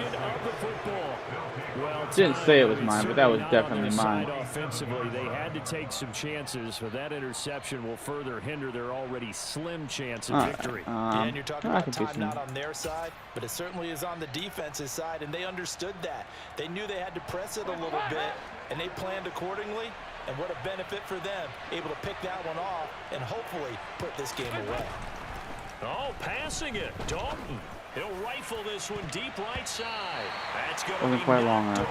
Well, didn't say it was mine, but that was definitely mine. Offensively, they had to take some chances, but that interception will further hinder their already slim chance of victory. And you're talking about time not on their side, but it certainly is on the defense's side, and they understood that. They knew they had to press it a little bit, and they planned accordingly. And what a benefit for them, able to pick that one off and hopefully put this game away. Oh, passing it. Dalton. He'll rifle this one deep right side. That's going to wasn't be quite long enough.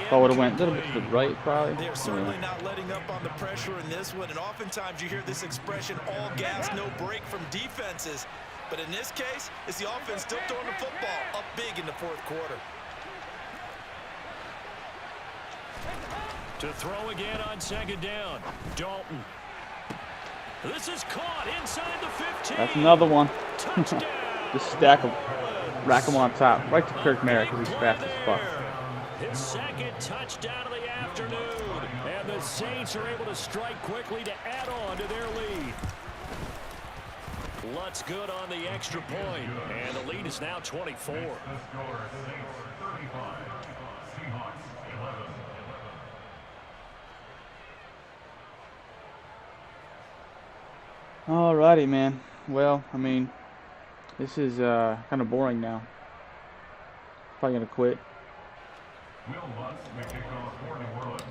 Thought would have went a little bit to the right, probably. They're certainly not letting up on the pressure in this one, and oftentimes you hear this expression, all gas, no break from defenses. But in this case, it's the offense still throwing the football up big in the 4th quarter. To throw again on 2nd down. Dalton. This is caught inside the 15. That's another one. Just stack them. Rack them on top. Right to Kirk Merritt because he's fast as fuck. His 2nd touchdown of the afternoon. And the Saints are able to strike quickly to add on to their lead. Lutz good on the extra point. And the lead is now 24. Alrighty, man. Well, I mean, this is kind of boring now. Probably gonna quit.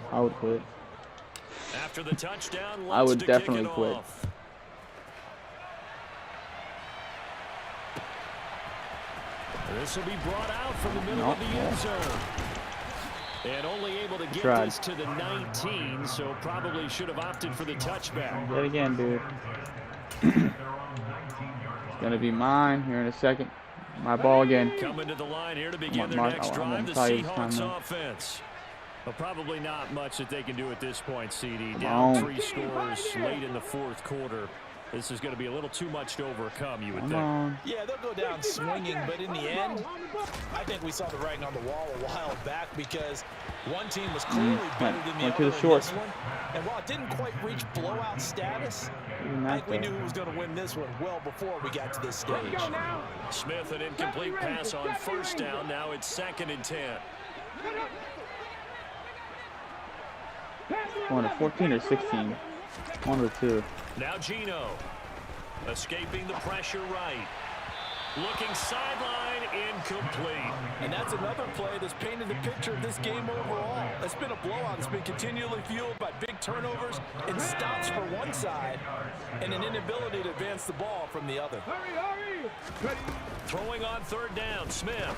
I would quit. After the touchdown, I would definitely quit. This will be brought out from the middle of the end zone. And only able to get this to the 19, so probably should have opted for the touchback. Yet again, dude. It's gonna be mine here in a second. My ball again. Coming to the line here to begin their next drive, the Seahawks offense. Well, probably not much that they can do at this point, CD. Down 3 scores late in the 4th quarter. This is going to be a little too much to overcome, you would think. Yeah, they'll go down swinging, but in the end, I think we saw the writing on the wall a while back because one team was clearly better than the other in this one. And while it didn't quite reach blowout status, I think we knew who was going to win this one well before we got to this stage. Smith, an incomplete pass on 1st down. Now it's 2nd and 10. Going to 14 or 16. One or two. Now Gino. Escaping the pressure right. Looking sideline, incomplete. And that's another play that's painted the picture of this game overall. It's been a blowout. It's been continually fueled by big turnovers and stops for one side and an inability to advance the ball from the other. Throwing on 3rd down, Smith.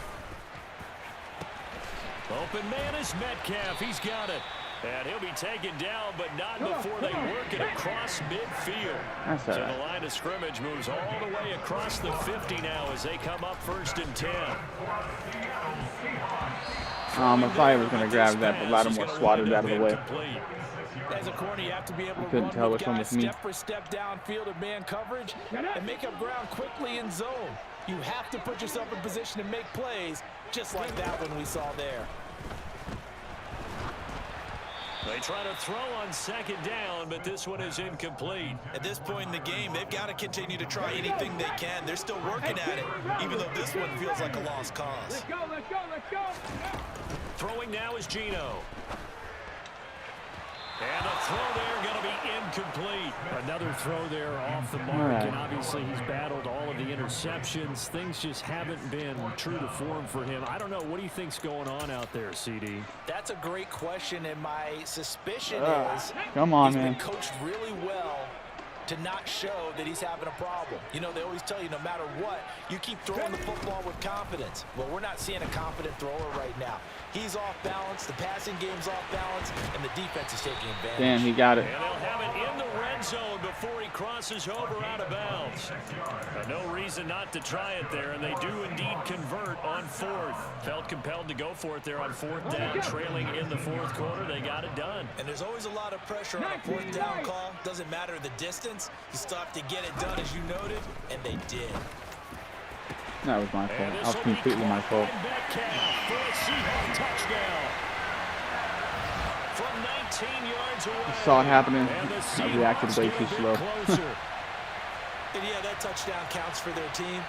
Open man is Metcalf. He's got it. And he'll be taken down, but not before they work it across midfield. So the line of scrimmage moves all the way across the 50 now as they come up 1st and 10. I thought he was going to grab that, but Lattimore swatted out of the way. As a corner, you have to be able to couldn't run tell with which one guys was me. step for step downfield of man coverage and make up ground quickly in zone. You have to put yourself in position to make plays, just like that one we saw there. They try to throw on second down, but this one is incomplete. At this point in the game, they've got to continue to try anything they can. They're still working at it, even though this one feels like a lost cause. Let's go, let's go, let's go. Throwing now is Gino. And a throw there going to be incomplete. Another throw there off the mark, and obviously he's battled all of the interceptions. Things just haven't been true to form for him. I don't know. What do you think's going on out there, CD? That's a great question, and my suspicion is come on, he's man. been coached really well to not show that he's having a problem. You know, they always tell you no matter what, you keep throwing the football with confidence. Well, we're not seeing a confident thrower right now. He's off balance, the passing game's off balance, and the defense is taking advantage. Damn, he got it. And they'll have it in the red zone before he crosses over out of bounds. No reason not to try it there, and they do indeed convert on fourth. Felt compelled to go for it there on fourth down, trailing in the fourth quarter. They got it done. And there's always a lot of pressure on a fourth down call. Doesn't matter the distance. You still have to get it done, as you noted, and they did. That was my fault. That was completely my fault. I saw it happening. I reacted way too slow. And yeah, that touchdown counts for their team,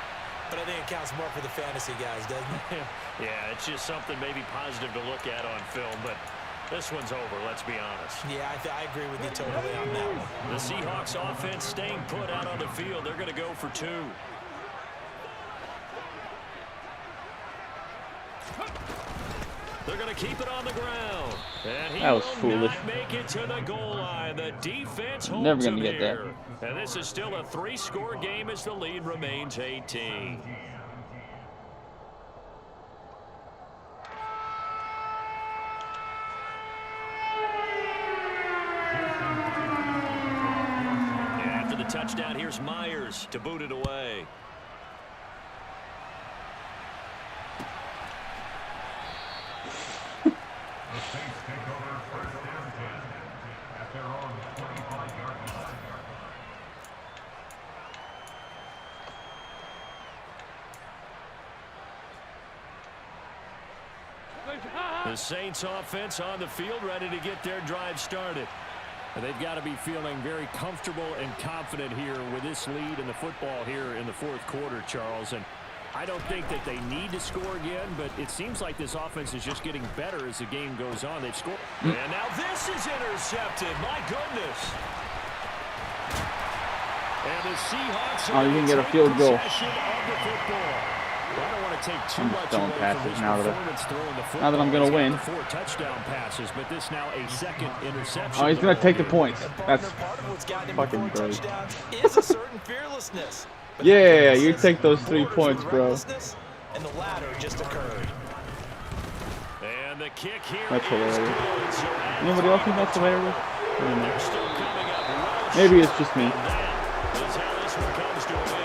but I think it counts more for the fantasy guys, doesn't it? Yeah, it's just something maybe positive to look at on film, but this one's over, let's be honest. Yeah, I agree with you totally on that one. The Seahawks offense staying put out on the field. They're going to go for two. They're going to keep it on the ground. And he that was will foolish. not make it to the goal line. The defense holds Never gonna him get that. here. And this is still a three-score game as the lead remains 18. After the touchdown, here's Myers to boot it away. The Saints take over first and 10 at their own 25-yard line. The Saints offense on the field ready to get their drive started. And they've got to be feeling very comfortable and confident here with this lead in the football here in the fourth quarter, Charles. And I don't think that they need to score again, but it seems like this offense is just getting better as the game goes on. They've scored. And now this is intercepted. My goodness. And the Seahawks Oh, you can get a field goal. I don't want to take too I'm much just throwing away passes from his now performance throwing the football. now that I'm gonna He's got win. the 4 touchdown passes, but this now a second interception. Oh, he's gonna take the points. That's Part of what's gotten him fucking before great. touchdowns is a certain fearlessness. But Yeah, that you consists take those 3 more of points, the bro. recklessness, and the latter just occurred. And the kick here That's is hilarious. good. So Anybody else think that's hilarious? I don't know. they're still coming up well Maybe short, it's just me. and that is how this one comes to an end.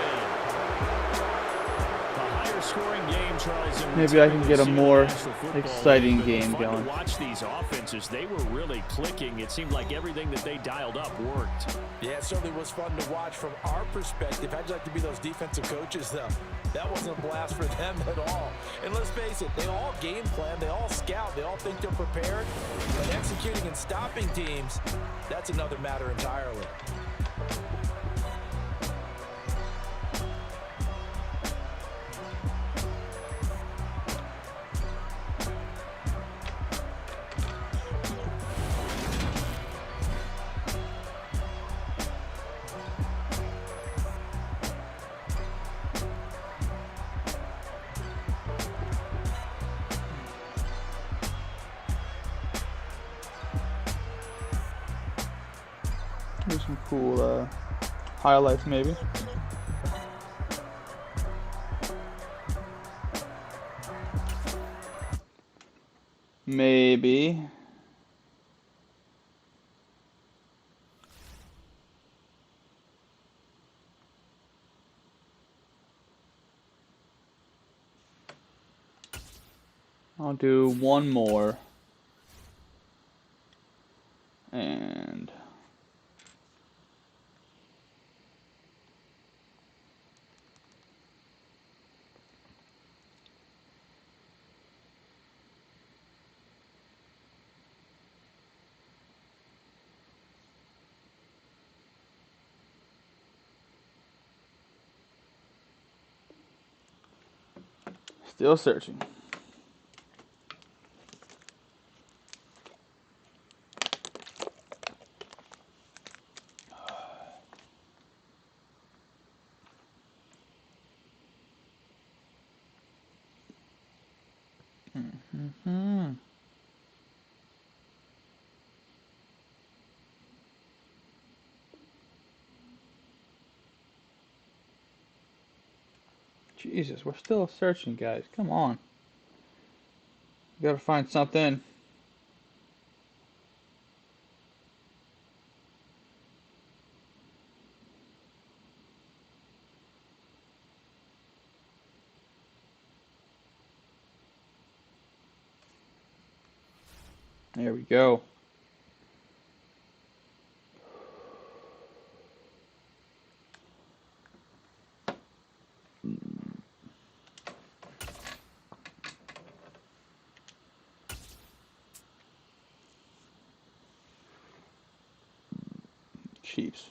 A higher scoring game, Charles. and Maybe I can get a see more the National Football exciting League, but it was game fun to going. watch these offenses. They were really clicking. It seemed like everything that they dialed up worked. Yeah, it certainly was fun to watch from our perspective. How'd you like to be those defensive coaches, though? That wasn't a blast for them at all. And let's face it, they all game plan, they all scout, they all think they're prepared. But executing and stopping teams, that's another matter entirely. There's some cool highlights, maybe. Maybe. I'll do one more. And Still searching. Jesus, we're still searching, guys. Come on. We gotta find something. There we go. Chiefs.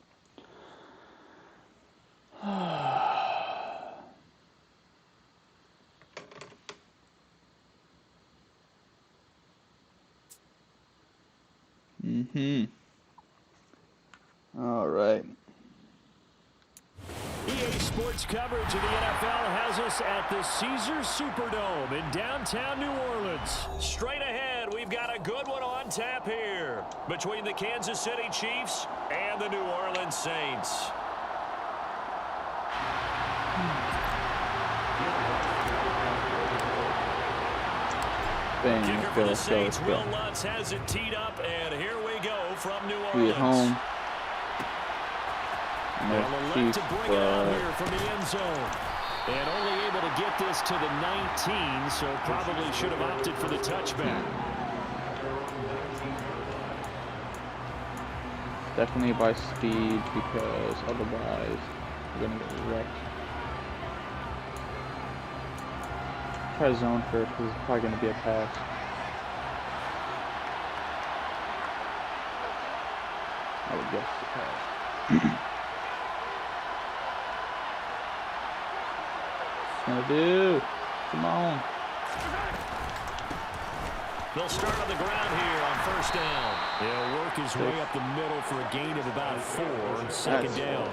All right. EA Sports coverage of the NFL has us at the Caesars Superdome in downtown New Orleans. Straight ahead, we've got a good one on tap here between the Kansas City Chiefs and the New Orleans Saints. Kicker for the Saints, Will Lutz has it teed up, and here we go from New Orleans. Be at home. Well, elect to bring it out here from the end zone. And only able to get this to the 19, so probably should have opted for the touchback. Definitely by speed, because otherwise we're going to get wrecked. Try zone first, because it's probably going to be a pass. I would guess it's a pass. Gonna do. Come on. They'll start on the ground here on first down. He'll work his way up the middle for a gain of about 4 on second down.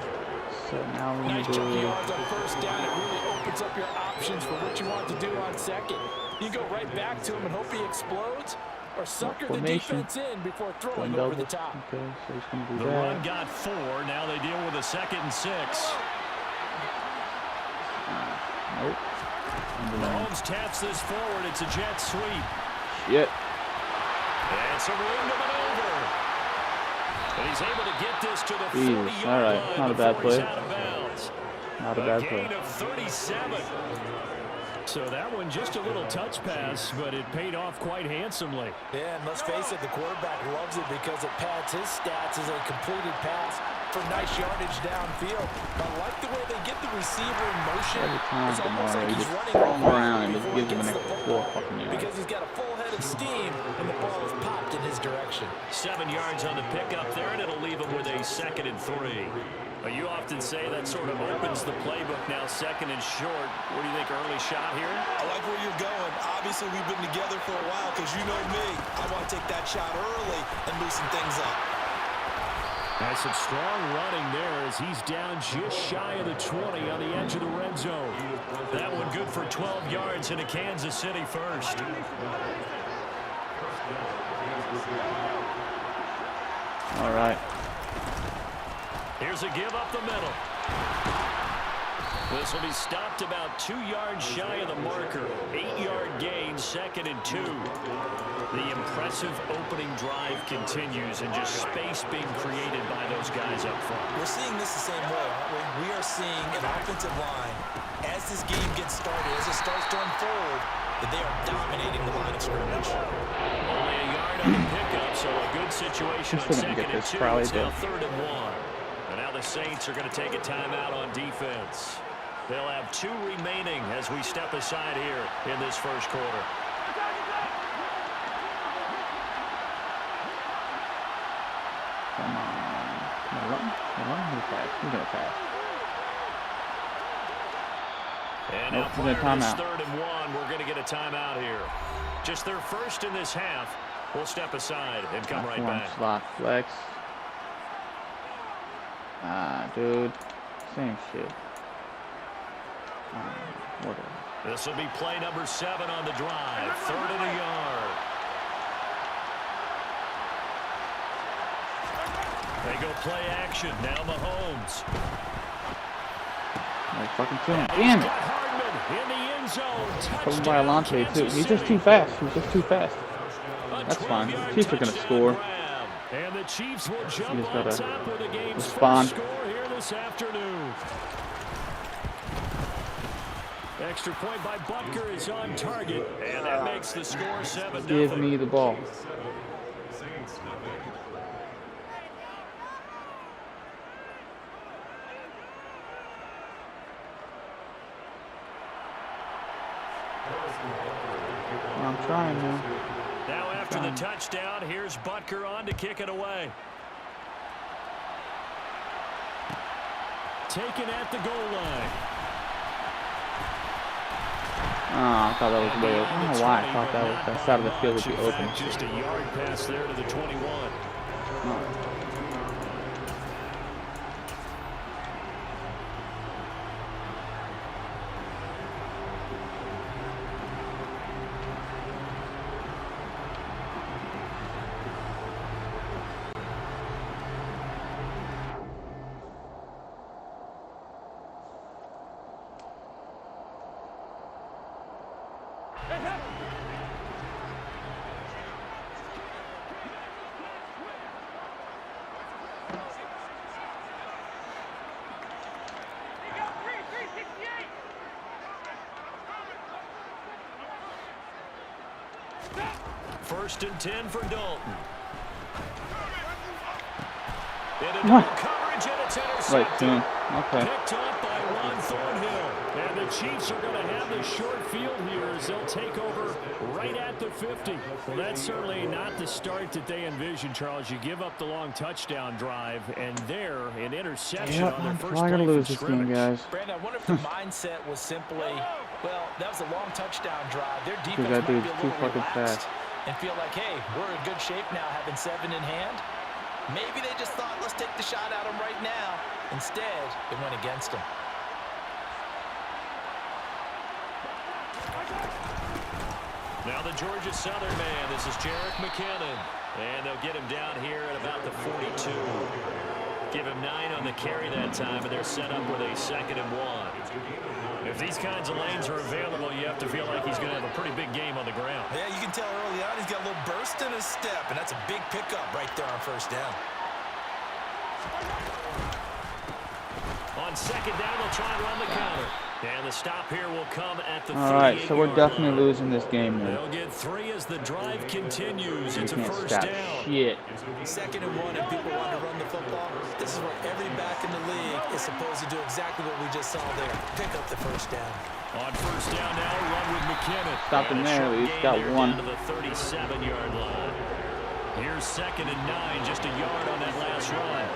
So now we're Nice gonna chunk of do. yards on first down. It really opens up your options for what you want to do on second. You go right back to him and hope he explodes, or sucker the defense in before throwing over the top. Okay, so he's gonna do The that. run got 4. Now they deal with a 2nd and 6. Nope. Mahomes taps this forward. It's a jet sweep. Yep. And it's a ring to maneuver. And he's able to get this to the 40-yard All right, line not a bad before he's play. out of bounds. Not a bad gain play. of 37. So that one just a little touch pass, but it paid off quite handsomely. Yeah, and let's face it, the quarterback loves it because it pads his stats as a completed pass for nice yardage downfield. I like the way they get the receiver in motion. Every time It's almost Kamara, like you he's just running throw him around and before just he gives him gets an the extra football 4 fucking yards. because he's got a full head of steam and the ball is popped in his direction. 7 yards on the pickup there, and it'll leave him with a 2nd and 3. You often say that sort of opens the playbook now, 2nd and short. What do you think, early shot here? I like where you're going. Obviously, we've been together for a while because you know me. I want to take that shot early and loosen things up. That's some strong running there as he's down just shy of the 20 on the edge of the red zone. That one good for 12 yards into Kansas City first. All right. Here's a give up the middle. This will be stopped about 2 yards shy of the marker. 8-yard gain, 2nd and 2. The impressive opening drive continues, and just space being created by those guys up front. We're seeing this the same way, aren't we? We are seeing an offensive line, as this game gets started, as it starts to unfold, that they are dominating the line of scrimmage. Only a yard on the pickup, so a good situation on 2nd and 2. It's now 3rd and 1. And now the Saints are going to take a timeout on defense. They'll have 2 remaining as we step aside here in this first quarter. Come on. Come on. Come on. He's going to pass. And Nope, now he's in a prior to this timeout. 3rd and 1, we're going to get a timeout here. Just their first in this half. We'll step aside and come right back. Slot flex. Ah, dude. Same shit. Whatever. This will be play number 7 on the drive. 3rd and a yard. They go play action. Now Mahomes. Like fucking kill him. Damn it. Hardman in the end zone. Coming by Alante too. He's just too fast. He's just too fast. That's fine. The Chiefs are gonna score. And the Chiefs will jump You just on gotta top with the game's respond. first score here this afternoon. Extra point by Butker is on target, and that makes the score 7-0. Give me the ball. I'm trying now. Now after the touchdown, here's Butker on to kick it away. Taken at the goal line. Oh, I thought that was way open. I don't know why I thought that side of the field would be open. Just a yard pass there to the 21. Oh. First and 10 for Dalton. What? Coverage and it's intercepted. Right, doing. Okay. Picked up by Ron Thornhill. And the Chiefs are going to have the short field here as they'll take over right at the 50. Well, that's certainly not the start that they envisioned, Charles. You give up the long touchdown drive, and there, an interception on their first play I'm gonna lose from this game, scrimmage. guys. Brandon, I wonder if the mindset was simply, well, that was a long touchdown drive. Their defense Because that might be dude's a too little fucking relaxed fast. and feel like, hey, we're in good shape now having 7 in hand. Maybe they just thought, let's take the shot at them right now. Instead, it went against them. Now the Georgia Southern man, this is Jerick McKinnon. And they'll get him down here at about the 42. Give him 9 on the carry that time, and they're set up with a 2nd and 1. If these kinds of lanes are available, you have to feel like he's going to have a pretty big game on the ground. Yeah, you can tell early on he's got a little burst in his step, and that's a big pickup right there on first down. On 2nd down, they'll try and run the counter. And the stop here will come at the 38-yard line. All right, so we're definitely losing this game now. They'll get 3 as the drive continues. You It's a can't first stop down. shit. 2nd and 1, and people want to run the football. This is where every back in the league is supposed to do exactly what we just saw there. Pick up the first down. On first down now, run with McKinnon. Stop him And a there, short at least. gain Got there one. down to the 37-yard line. Here's 2nd and 9, just a yard on that last run.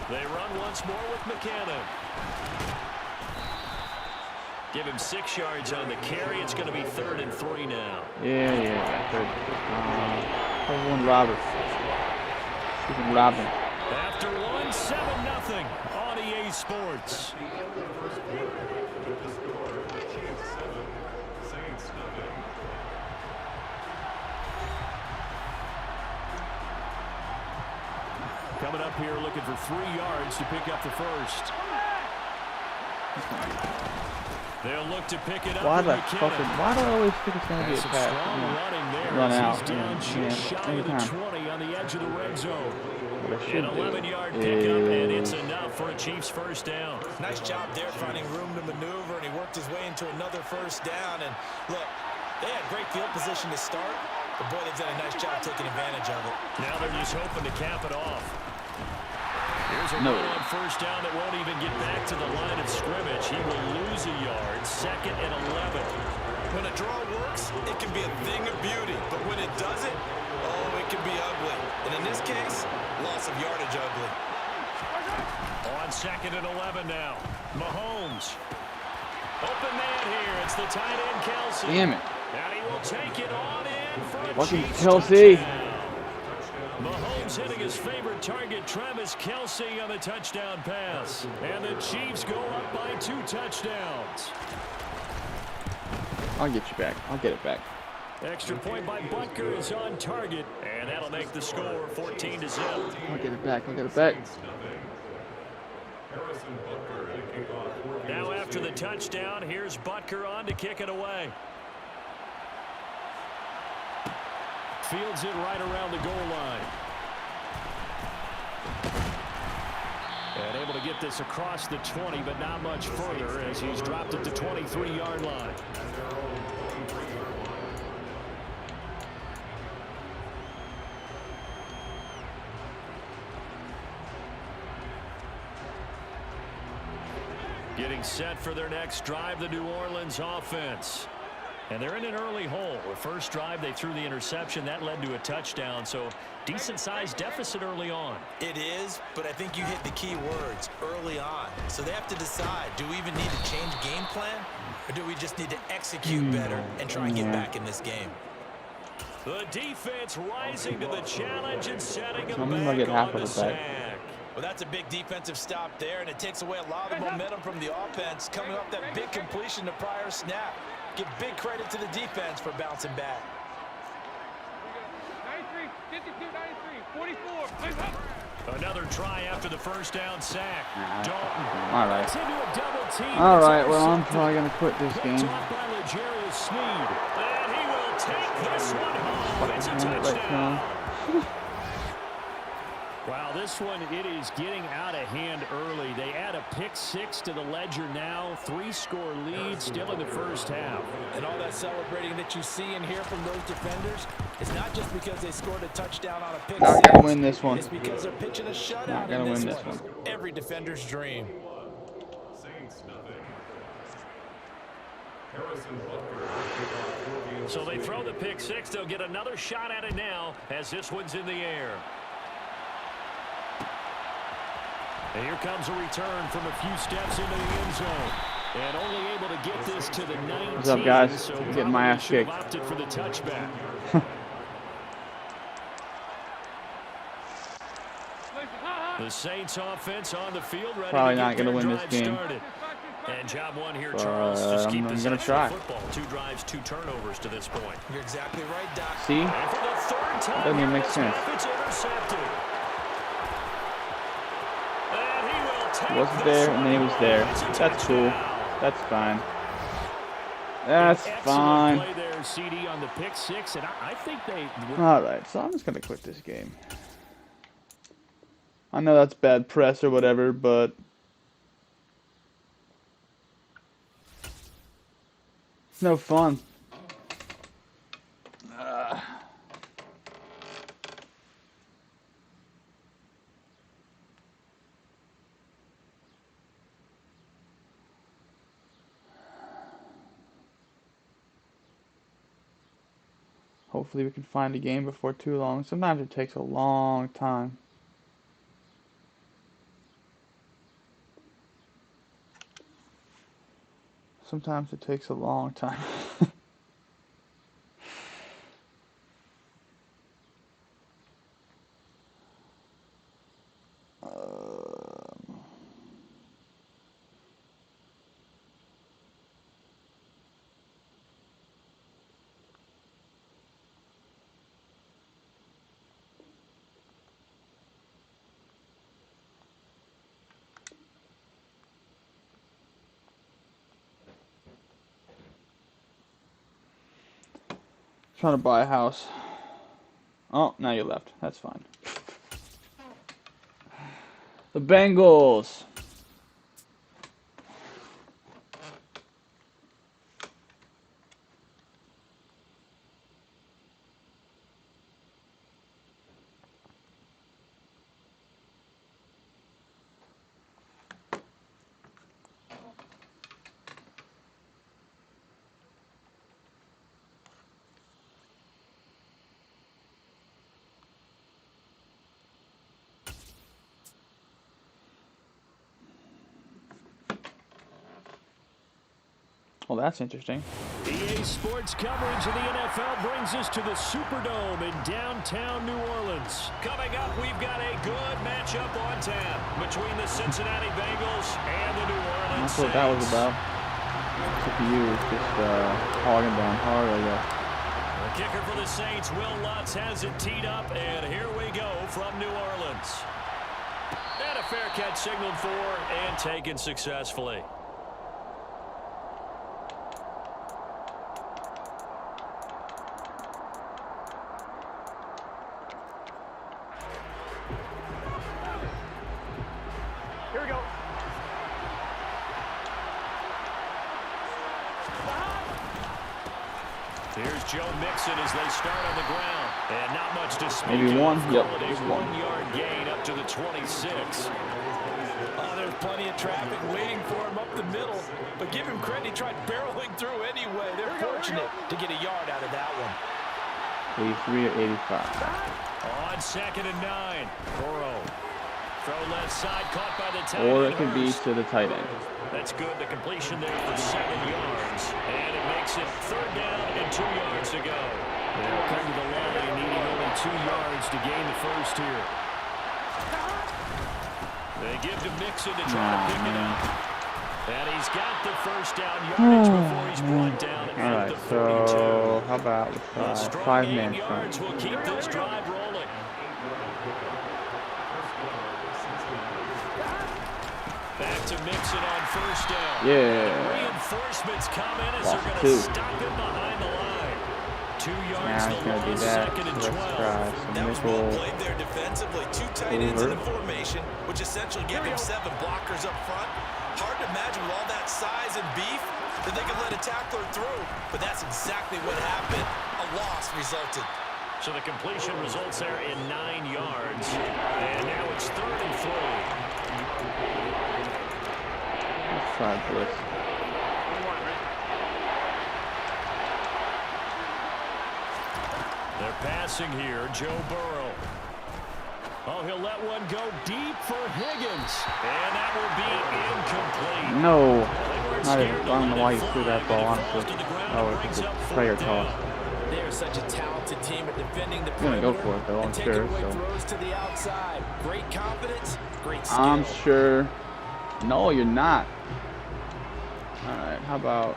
They run once more with McKinnon. Give him 6 yards on the carry. It's going to be 3rd and 3 now. Yeah. Everyone Robert. Stephen Robin. After one, 7-0 on EA Sports. Coming up here looking for 3 yards to pick up the first. They'll look to pick it up. Why do I always think it's going to be a Some pass? strong running there. Run as out. He's down just shy of the Anytime. 20 on the edge of the red zone. What I An should do 11-yard pickup, and it's is... enough for a Chiefs first down. Nice job there finding room to maneuver, and he worked his way into another first down. And look, they had great field position to start, but boy, they've done a nice job taking advantage of it. Now they're just hoping to cap it off. Here's a No. run on first down that won't even get back to the line of scrimmage. He will lose a yard. 2nd and 11. When a draw works, it can be a thing of beauty, but when it doesn't, oh, it it can be ugly. And in this case, loss of yardage ugly. On 2nd and 11 now. Mahomes. Open man here. It's the tight end, Kelsey. Damn it. And he will take it on in for a Fucking Chiefs Kelsey. touchdown. Mahomes hitting his favorite target, Travis Kelsey, on the touchdown pass. And the Chiefs go up by 2 touchdowns. I'll get you back. I'll get it back. Extra point by Butker is on target, and that'll make the score 14-0. I'll get it back. I'll get it back. Now after the touchdown, here's Butker on to kick it away. Fields it right around the goal line. And able to get this across the 20, but not much further as he's dropped it to 23-yard line. Getting set for their next drive, the New Orleans offense. And they're in an early hole. The first drive, they threw the interception. That led to a touchdown, so decent-sized deficit early on. It is, but I think you hit the key words, early on. So they have to decide, do we even need to change game plan, or do we just need to execute better and try and get back in this game? The defense rising to the challenge and setting him I'm gonna get back half on of the it back. sack. Well, that's a big defensive stop there, and it takes away a lot of the momentum from the offense coming off that big completion to prior snap. Give big credit to the defense for bouncing back. 93, 52, 93, 44. Another try after the first down sack. Dalton. All right. Gets into a double team. All It's right. Well, I'm intercepted. probably gonna quit this Picked game. off by L'Jarius Sneed. And he will take this one home. It's a Right touchdown. now. Wow, this one, it is getting out of hand early. They add a pick-6 to the ledger now. 3-score lead still in the first half. And all that celebrating that you see and hear from those defenders, it's not just because they scored a touchdown on a pick Not six. gonna win this one. It's because they're pitching a shutout Not gonna in win this this one. one. Every defender's dream. So they throw the pick-6. They'll get another shot at it now as this one's in the air. And here comes a return from a few steps into the end zone. And only able to get this to the 19. What's up, guys? So I'm getting my ass should have kicked. opted for the touchback. The Saints offense on the field ready Probably to not get gonna their win this drive game. started. And job one here, But Charles. Just keep I'm possession gonna try. of the football. 2 drives, 2 turnovers to this point. You're exactly right, Doc. See? And for the 3rd time, Doesn't even here, make this sense. half, it's intercepted. And he will take Wasn't this there, and then he one was there. home. It's a That's cool. touchdown. That's fine. That's Excellent fine. play there, CD, on the pick-6, and I think they... All right, so I'm just gonna quit this game. I know that's bad press or whatever, but it's no fun. Hopefully we can find a game before too long. Sometimes it takes a long time. Sometimes it takes a long time. Trying to buy a house. Oh, now you left. That's fine. The Bengals. Well, that's interesting. EA Sports coverage of the NFL brings us to the Superdome in downtown New Orleans. Coming up, we've got a good matchup on tap between the Cincinnati Bengals and the New Orleans Saints. That's what that was about. CPU just hogging down hard, I guess. The kicker for the Saints, Will Lutz, has it teed up, and here we go from New Orleans. And a fair catch signaled for and taken successfully. Here we go. Here's Joe Mixon as they start on the ground. And not much to speak Maybe of. one. Yep, Call it a just one. 1-yard gain up to the 26. Oh, there's plenty of traffic waiting for him up the middle. But give him credit, he tried barreling through anyway. They're fortunate to get a yard out of that one. 83 or 85. On 2nd and 9. Burrow. Throw left side, caught by the tight end. Or it could be Hurst. to the tight end. That's good. The completion there for 7 yards. And it makes it 3rd down and 2 yards to go. They'll come to the line needing only 2 yards to gain the first here. They give to Mixon to try to pick it up. And he's got the first down yardage before he's brought down All at right, the 42. so how about A strong 5-man 8 yards front? will keep this drive rolling. Back to Mixon on 1st down. Yeah. And reinforcements come in as Lost they're going 2. to stop him behind the line. 2 yards Now to it's going to loss, do that. 2nd and So 12. let's try some That was well nickel played there defensively. 2 tight ends in over. the formation, which essentially gave him 7 blockers up front. Hard to imagine with all that size and beef that they could let a tackler through. But that's exactly what happened. A loss resulted. So the completion results there in 9 yards. And now it's 3rd and 3. Let's try blitz. They're passing here, Joe Burrow. Oh, he'll let one go deep for Higgins. And that will be incomplete. No. They weren't Not even, scared I to don't let know why it you threw fly, that but ball, it falls honestly. to the ground Oh, and it's brings a up player 4th toss. down. They're such a talented team at defending the I'm gonna go perimeter for it, though, I'm and taking sure, away so. throws to the outside. Great confidence, great skill. I'm sure. No, you're not. Alright, how about...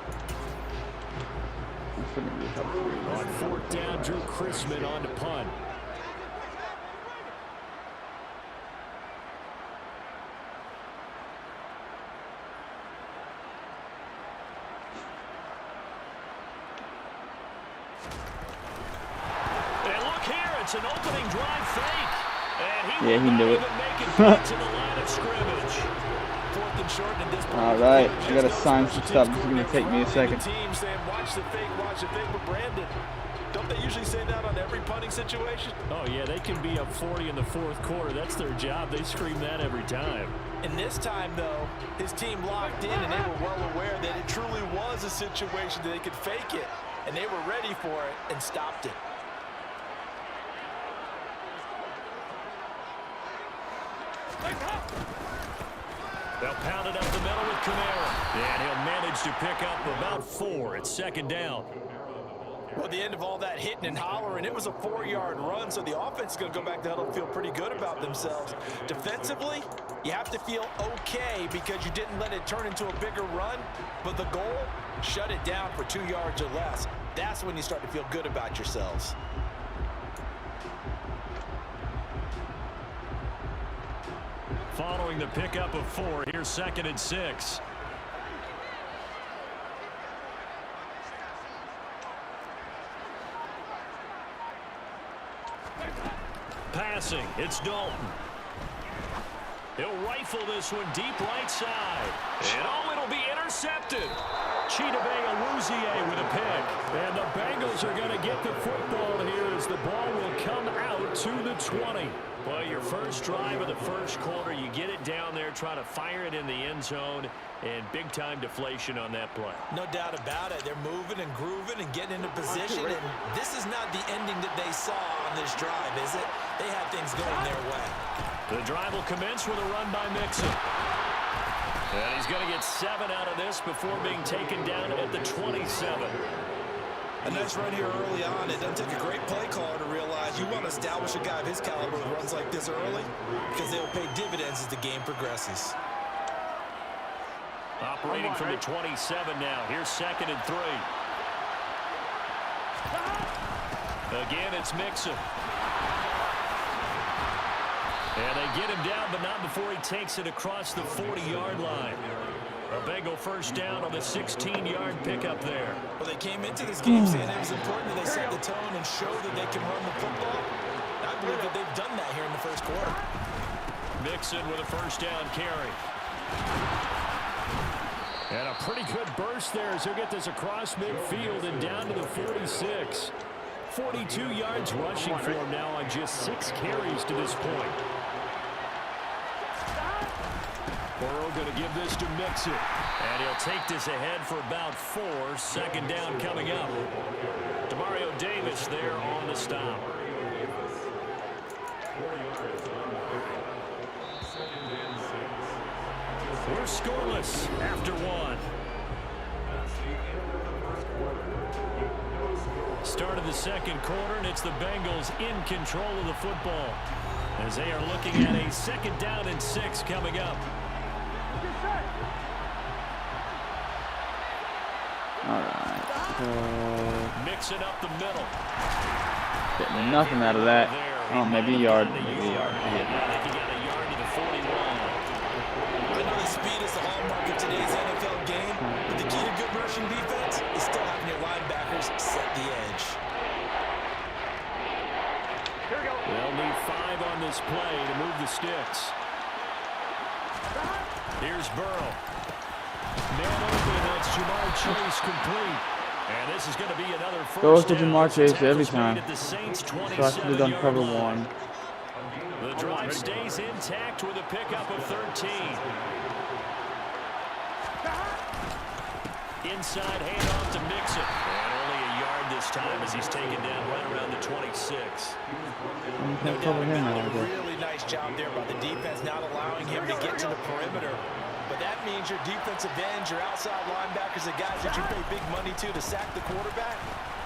I'm still gonna do cover 3. On 4th down, Drew Chrisman on to punt. And look here, it's an opening drive fake. And Yeah, he will knew not it. even make it back to the line of scrimmage. 4th and short at this point. Alright, I gotta Just sign no some special stuff. teams This is gonna take me a coordinator second. rallying the team saying, watch the fake with Brandon. Don't they usually say that on every punting situation? Oh, yeah, they can be up 40 in the 4th quarter. That's their job. They scream that every time. And this time, though, his team locked in, and they were well aware that it truly was a situation that they could fake it, and they were ready for it and stopped it. They'll pound it up the middle with Kamara. And he'll manage to pick up about 4 at 2nd down. Well, at the end of all that hitting and hollering, it was a 4-yard run, so the offense is going to go back to huddle and feel pretty good about themselves. Defensively, you have to feel okay because you didn't let it turn into a bigger run, but the goal, shut it down for 2 yards or less. That's when you start to feel good about yourselves. Following the pickup of 4, here's 2nd and 6. Passing, it's Dalton. He'll rifle this one deep right side. And oh, it'll be intercepted. Chidobe Awuzie with a pick. And the Bengals are going to get the football here as the ball will come out to the 20. Well, your first drive of the first quarter, you get it down there, try to fire it in the end zone, and big-time deflation on that play. No doubt about it. They're moving and grooving and getting into position, and this is not the ending that they saw on this drive, is it? They had things going their way. The drive will commence with a run by Mixon. And he's going to get 7 out of this before being taken down at the 27. A nice run here early on. It doesn't take a great play caller to realize you want to establish a guy of his caliber with runs like this early because they'll pay dividends as the game progresses. Operating from the 27 now. Here's 2nd and 3. Again, it's Mixon. And they get him down, but not before he takes it across the 40-yard line. A Bengal first down on the 16-yard pickup there. Well, they came into this game saying it was important that they set the tone and show that they can run the football. I believe that they've done that here in the first quarter. Mixon with a first down carry. And a pretty good burst there as he'll get this across midfield and down to the 46. 42 yards rushing for him now on just 6 carries to this point. Burrow going to give this to Mixon. And he'll take this ahead for about 4. 2nd down coming up. Demario Davis there on the stop. We're scoreless after 1. Start of the 2nd quarter, and it's the Bengals in control of the football as they are looking at a 2nd down and 6 coming up. Alright. Mix it up the middle. Getting nothing out of that. Oh, maybe a yard. Maybe a yard. They can get a yard to the 41. I know the speed is the hallmark of today's NFL game, but the key to good rushing defense is still having your linebackers set the edge. They'll need 5 on this play to move the sticks. Here's Burrow. Man open, that's Jamar Chase complete. And this is going to be another first Goes to down. Jamar Chase every time. So I should have done cover 1. The drive stays intact with a pickup of 13. Inside handoff to Mixon. And only a yard this time as he's taken down right around the 26. No doubt about it, a really nice job there by the defense, not allowing him to get to the perimeter. But that means your defensive ends, your outside linebackers, the guys that you pay big money to sack the quarterback,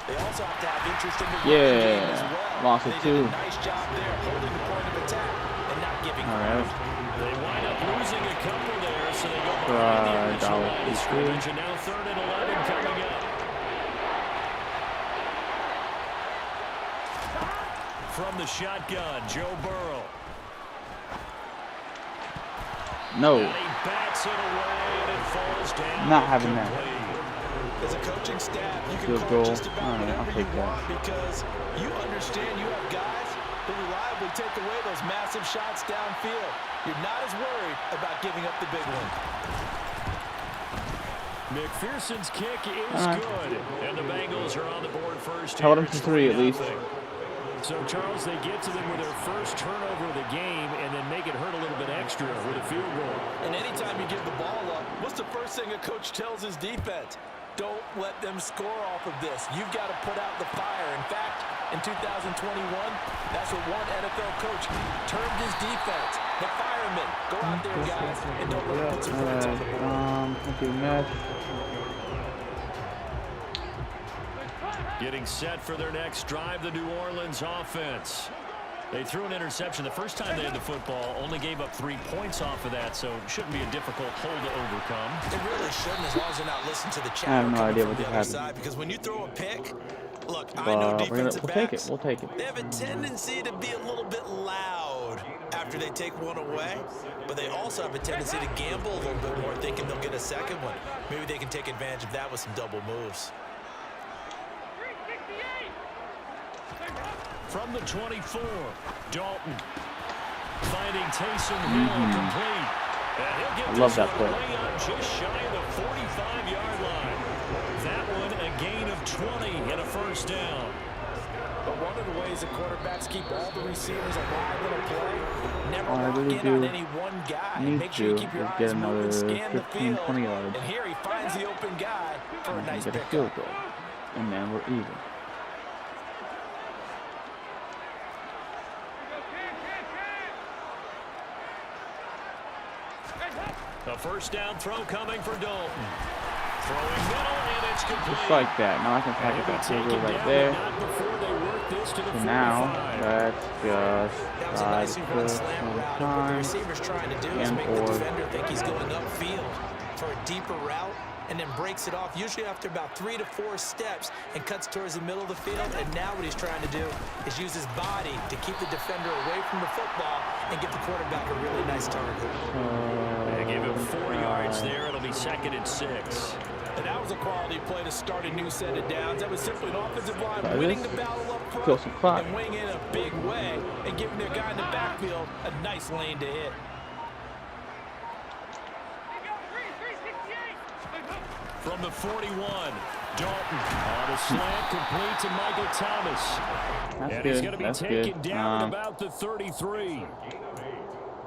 they also have to have interest in the running game as well. Lost it too. Did a nice job there holding the point of attack and not giving Alright. They wind up losing a couple there, so they go behind the original line of scrimmage, and now 3rd and 11 coming up. From the shotgun, Joe Burrow. No. And he bats it away, and it falls down. Not having that. As a coaching staff, you can Field call goal. just about Alright, I'll whatever take you that. want because you understand you have guys who reliably take away those massive shots downfield. You're not as worried about giving up the big one. McPherson's kick is good, and the Bengals are on the board first. Held him to 3 at least. So, Charles, they get to them with their first turnover of the game and then make it hurt a little bit extra with a field goal. And anytime you give the ball up, what's the first thing a coach tells his defense? Don't let them score off of this. You've got to put out the fire. In fact, in 2021, that's what one NFL coach termed his defense. The firemen. Go out there, guys, and don't let them put some points on the board. Okay, match. Getting set for their next drive, the New Orleans offense. They threw an interception the first time they had the football, only gave up 3 points off of that, so it shouldn't be a difficult hole to overcome. It really shouldn't, as long as they're not listening to the I chatter have no coming idea from what the just other happened. side. Because when you throw a pick, look, I know defensive We'll take backs, it. We'll take it. they have a tendency to be a little bit loud after they take one away, but they also have a tendency to gamble a little bit more, thinking they'll get a second one. Maybe they can take advantage of that with some double moves. From the 24, Dalton finding Taysom Hill complete. And he'll get I love this that one play. way up just shy of the 45-yard line. That one a gain of 20 and a first down. But one of the ways the quarterbacks keep all the receivers alive in a play, never I lock really in on do any one guy. need Make sure you to keep your get eyes moving, another scan the 15, field. 20 yards. And here he finds the open guy for a And nice get a pickup. field goal. And then we're even. A first down throw coming for Dalton. Throwing middle, and it's complete. Just like that. Now I can pack that field right there. So now let's just slide this one time. Receiver's trying to do is make the defender think he's going upfield for a deeper route, and then breaks it off, usually after about 3 to 4 steps, and cuts towards the middle of the field. And now what he's trying to do is use his body to keep the defender away from the football and get the quarterback a really nice target. They gave him 4 yards there. It'll be 2nd and 6. And that was a quality play to start a new set of downs. That was simply an offensive line winning the battle up front and weighing in a big way and giving their guy in the backfield a nice lane to hit. From the 41, Dalton on a slant, complete to Michael Thomas. That's and good. He's going to be That's taken good. down at about the 33.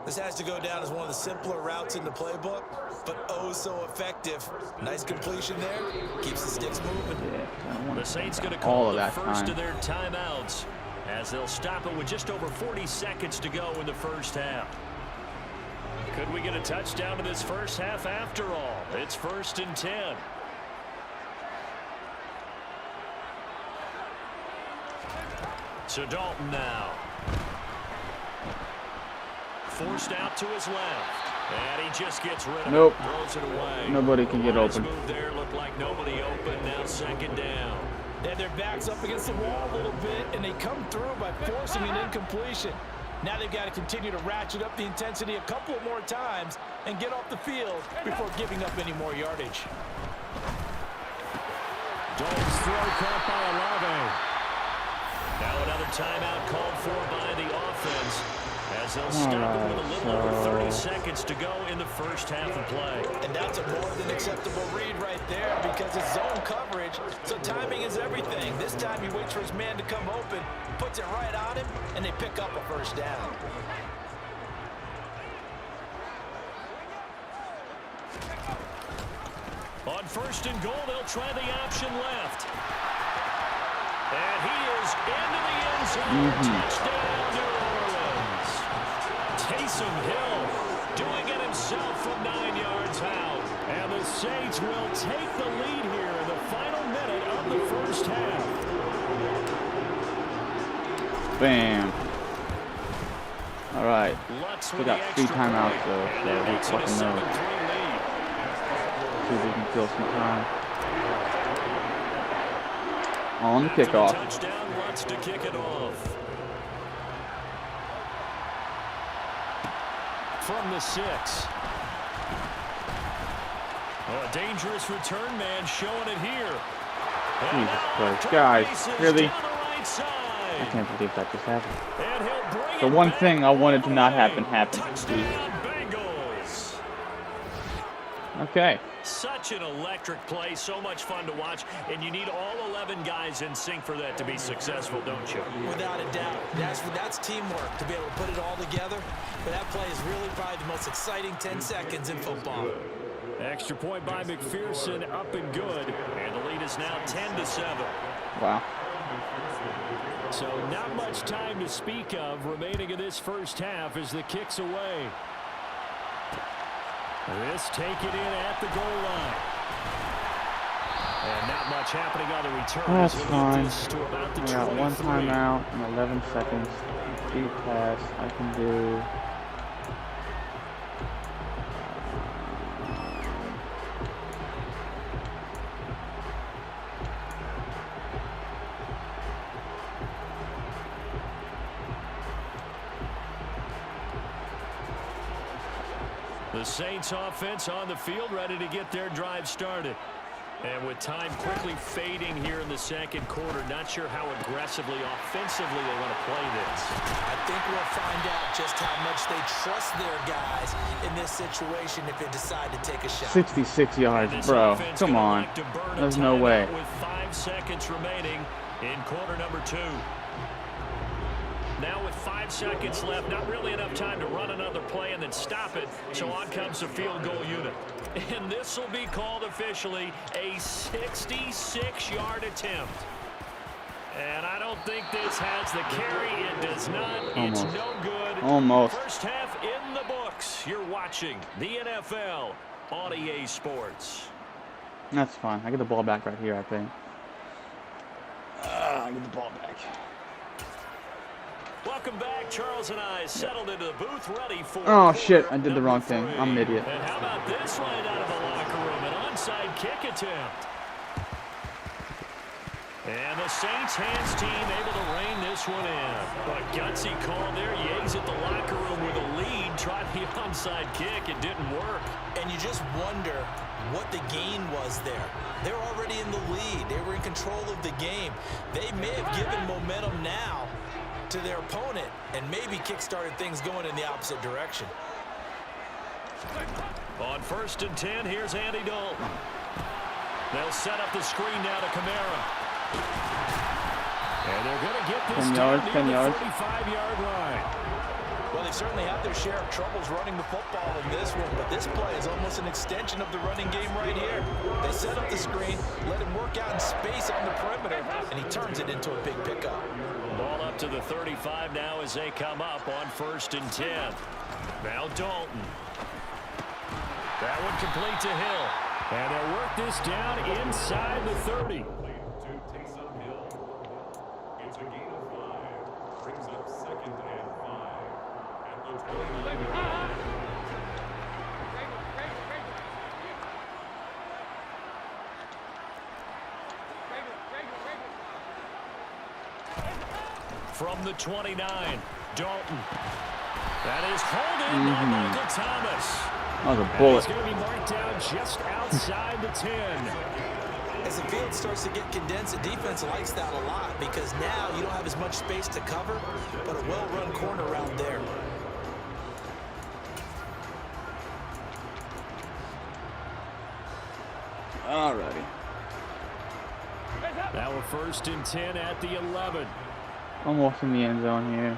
This has to go down as one of the simpler routes in the playbook, but oh so effective. Nice completion there. Keeps the sticks moving. Yeah, the Saints going to call the first of their timeouts as they'll stop it with just over 40 seconds to go in the first half. Could we get a touchdown in this first half after all? It's 1st and 10. So Dalton now. Forced out to his left. And he just gets rid of it. Throws it away. Nobody can get open. Move there. Looked like nobody open. Now 2nd down. They had their backs up against the wall a little bit, and they come through by forcing an incompletion. Now they've got to continue to ratchet up the intensity a couple of more times and get off the field before giving up any more yardage. Dalton's throw caught by Olave. Now another timeout called for by the offense as they'll stop it with a little over 30 seconds to go in the first half of play. And that's a more than acceptable read right there because it's zone coverage, so timing is everything. This time he waits for his man to come open, puts it right on him, and they pick up a first down. On 1st and goal, they'll try the option left. And he is into the end zone. Touchdown, New Orleans. Taysom Hill doing it himself from 9 yards out. And the Saints will take the lead here in the final minute of the first half. Bam. All right. We got 3 timeouts though, so we fucking know. See if we can kill some time. On the kickoff. Touchdown, Lutz to kick it off. From the 6. Oh, a dangerous return man showing it here. Jesus Christ. Guys, really? I can't believe that just happened. The one thing I wanted to not happen happened. Okay. Such an electric play, so much fun to watch, and you need all 11 guys in sync for that to be successful, don't you? Without a doubt. That's teamwork to be able to put it all together, but that play is really probably the most exciting 10 seconds in football. Extra point by McPherson, up and good, and the lead is now 10-7. Wow. So not much time to speak of remaining in this first half as the kick's away. This take it in at the goal line. And not much happening on the return. That's fine. We got 1 timeout and 11 seconds. Speed pass I can do. The Saints offense on the field, ready to get their drive started. And with time quickly fading here in the second quarter, not sure how aggressively, offensively they want to play this. I think we'll find out just how much they trust their guys in this situation if they decide to take a shot. 66 yards, bro. Come on. There's no way. With 5 seconds remaining in quarter number 2. Now with 5 seconds left, not really enough time to run another play and then stop it, so on comes the field goal unit. And this will be called officially a 66-yard attempt. And I don't think this has the carry. It does not. Almost. It's no good. Almost. First half in the books. Bucks. You're watching the NFL on EA Sports. That's fine. I get the ball back right here, I think. I get the ball back. Welcome back. Charles and I settled into the booth ready for... Oh, shit. I did the wrong thing. I'm an idiot. And how about this line out of the locker room? An onside kick attempt. And the Saints hands team able to rein this one in. A gutsy call there. Yates at the locker room with a lead. Tried the onside kick. It didn't work. And you just wonder what the gain was there. They're already in the lead. They were in control of the game. They may have given momentum now to their opponent and maybe kick-started things going in the opposite direction. On 1st and 10, here's Andy Dalton. They'll set up the screen now to Kamara. And they're going to get this down near the 35-yard line. Well, they certainly have their share of troubles running the football in this one, but this play is almost an extension of the running game right here. They set up the screen, let him work out in space on the perimeter, and he turns it into a big pickup. Ball up to the 35 now as they come up on 1st and 10. Now Dalton. That one complete to Hill. And they'll work this down inside the 30. It's a gain of 5. Brings up 2nd and 5 at the 29. From the 29, Dalton. That is holding by Michael Thomas. That was a bullet. He's going to be marked down just outside the 10. As the field starts to get condensed, the defense likes that a lot because now you don't have as much space to cover, but a well-run corner around there. Alrighty. Now a 1st and 10 at the 11. Almost in the end zone here.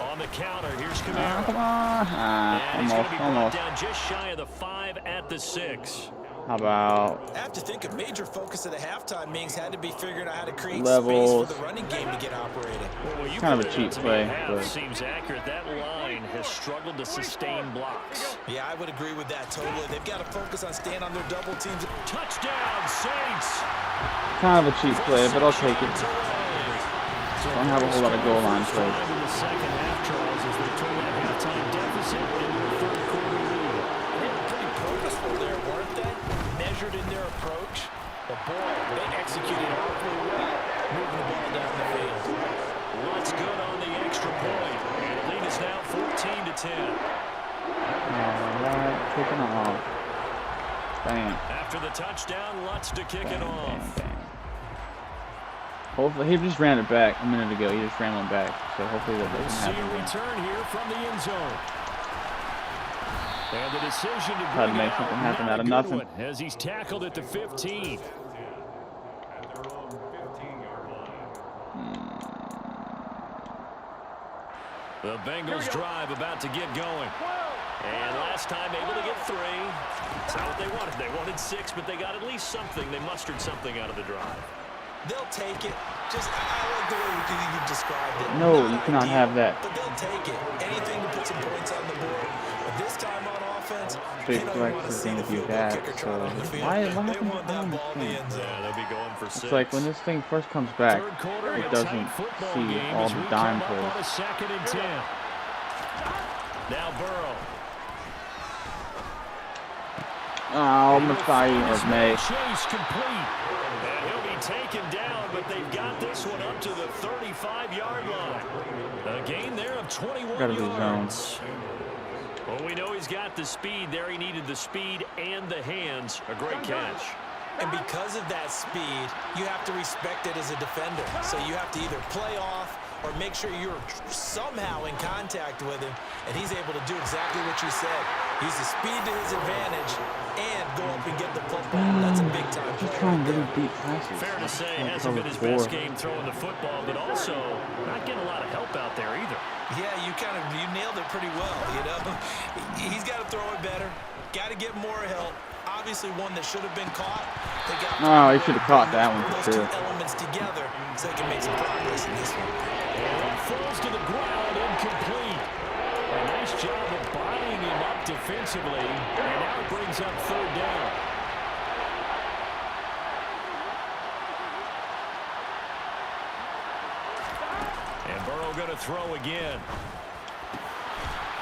On the counter, here's Kamara. Come on. And he's going to be brought Almost. down just shy of the 5 at the 6. How about I have to think a major focus of the halftime meetings had to be figuring out how to create levels? space for the running game to get operating. Well, you Kind of a put it cheap out to play, me, half but- seems accurate. That line has struggled to sustain blocks. Yeah, I would agree with that totally. They've got to focus on staying on their double teams. Touchdown, Saints! kind of a cheap play, but I'll take it. Don't have a whole lot of goal line plays. In the second half, Charles, as they turn that halftime deficit into a third-quarter lead. They were pretty purposeful there, weren't they? Measured in their approach. But boy, they executed awfully well, moving the ball down the field. Lutz good on the extra point. And the lead is now 14-10. Alright, kicking off. Bam. After the touchdown, Lutz to kick it Bam, off. bam, bam. Hopefully, he just ran it back a minute ago. He just ran one back. So hopefully that We'll doesn't see a happen. return here from the end zone. And the decision to Try to bring make it something out, happen not out a of good nothing. one, as he's tackled at the 15. At their own 15-yard line. The Bengals drive about to get going. And last time able to get 3. That's not what they wanted. They wanted 6, but they got at least something. They mustered something out of the drive. They'll take it. Just, I like the way you described it. No, Not you cannot ideal, have that. But they'll take it. Anything to put some points on the board. But this time on offense, Big you know you flex want to is see going the to be field goal bad. kicker So trot on the field. what They happened? want I that don't ball in the understand. end zone. Yeah, they'll be going for 6. It's like when this thing first comes back, Third quarter, it a doesn't tight football see game all as the we dime come up on plays. a 2nd and 10. Now Burrow. Oh, Masai or May. Chase complete. And he'll be taken down, but they've got this one up to the 35-yard line. A gain there of 21 Gotta be yards. Well, we know he's got the speed there. He needed the speed and the hands. A great catch. And because of that speed, you have to respect it as a defender. So you have to either play off or make sure you're somehow in contact with him, and he's able to do exactly what you said. Use the speed to his advantage and go up and get the football. That's a big-time play. Just trying really deep passes. Fair to say, Like hasn't been his cover best 4. game throwing the football, but also not getting a lot of help out there either. Yeah, you nailed it pretty well, you know. He's got to throw it better. Got to get more help. Obviously one that should have been caught. They got Oh, he should have caught that one for those sure. two elements together so they can make some progress in this one. And that falls to the ground, incomplete. A nice job of bodying him up defensively, and now it brings up third down. And Burrow going to throw again.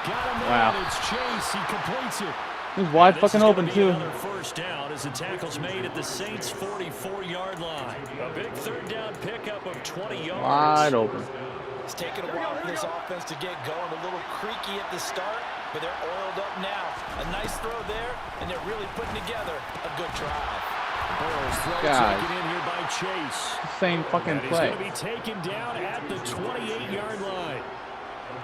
Got him Wow. there, it's Chase. He completes it. He's wide fucking open, too. Another first down as the tackle's made at the Saints' 44-yard line. A big third down pickup of 20 yards. Wide open. It's taken a while for this offense to get going. A little creaky at the start, but they're oiled up now. A nice throw there, and they're really putting together a good drive. Burrow's throw God. taken in here by Chase. Same fucking And he's play. going to be taken down at the 28-yard line.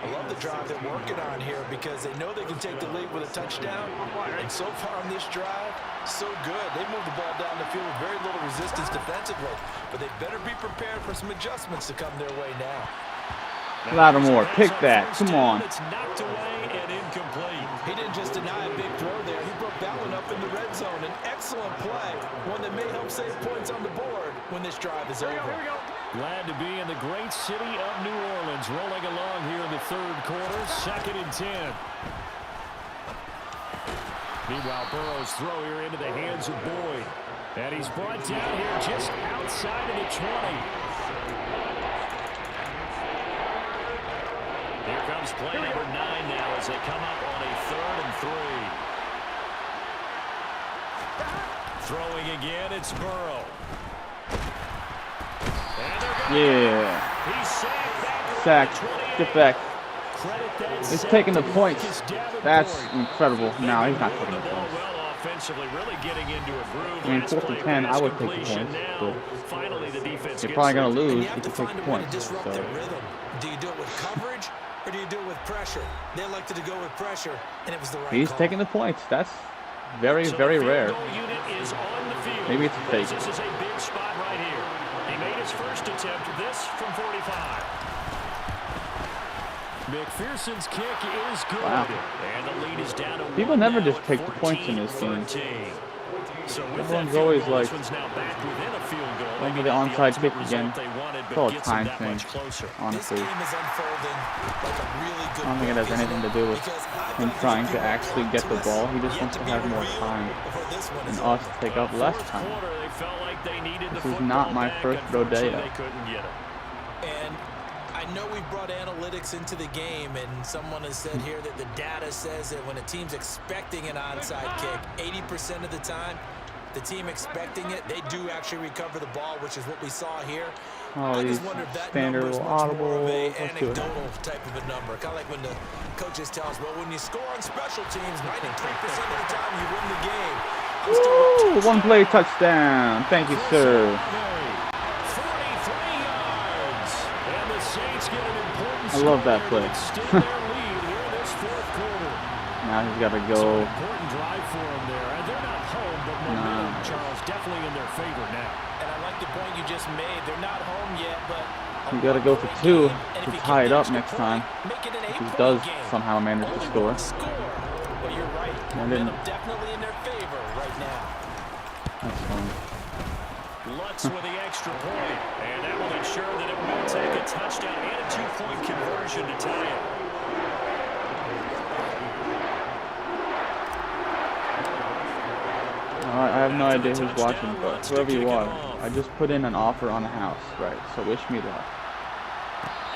I love the drive they're working on here because they know they can take the lead with a touchdown. And so far on this drive, so good. They moved the ball down the field with very little resistance defensively. But they better be prepared for some adjustments to come their way now. Lattimore, pick that. Come on. It's knocked away and incomplete. He didn't just deny a big throw there. He broke that one up in the red zone. An excellent play. One that may help save points on the board when this drive is over. Glad to be in the great city of New Orleans, rolling along here in the third quarter, 2nd and 10. Meanwhile, Burrow's throw here into the hands of Boyd. And he's brought down here just outside of the 20. Here comes play number 9 now as they come up on a 3rd and 3. Throwing again, it's Burrow. Yeah. He's Sacked. Get back. He's taking the points. That's incredible. No, he's not taking the points. I mean, 4th and 10, I would take the points, but you're probably going to lose if you take the points. So. Do you do it with coverage or do you do it with pressure? They elected to go with pressure, and it was the right He's call. taking the points. That's very, very rare. Maybe it's a fake. This is a big spot right here. He made his first attempt, this from 45. McPherson's kick is good. Wow. And the lead is down to People one never now just at take the points in this game. 14-13. So with Everyone's that always field goal, like, this one's now back within a field goal. maybe Maybe the not onside ultimate kick again. result they wanted, It's but all a gets them time that thing, much closer. honestly. This game is unfolding like a really good I don't think it has anything to do with him trying to actually get the ball. He just wants to have more time and us to take up less time. This is not my first rodeo. And I know we brought analytics into the game, and someone has said here that the data says that when a team's expecting an onside kick, 80% of the time, the team expecting it, they do actually recover the ball, which is what we saw here. Oh, I these just wonder if that standard number is much more of a audibles. Let's see what anecdotal happens. type of a number. Kind of like when the coaches tell us, well, when you score on special teams, 93% of the time you win the game. Woo! One play touchdown. Thank you, sir. 43 yards. And the Saints get an important I love that score play. to extend their lead here in this fourth quarter. Now he's got to So go. important drive for them there. And they're not home, but momentum, Charles, definitely in their favor now. And I like the point you just made. They're not home yet, but You got to go for 2 to tie it up next time. If he does somehow manage to score. But you're right. I didn't. Momentum definitely in their favor right now. That's fine. Lutz with the extra point. And that will ensure that it will take a touchdown and a 2-point conversion to tie it. I have no idea who's watching, but whoever you are, I just put in an offer on a house, right? So wish me luck.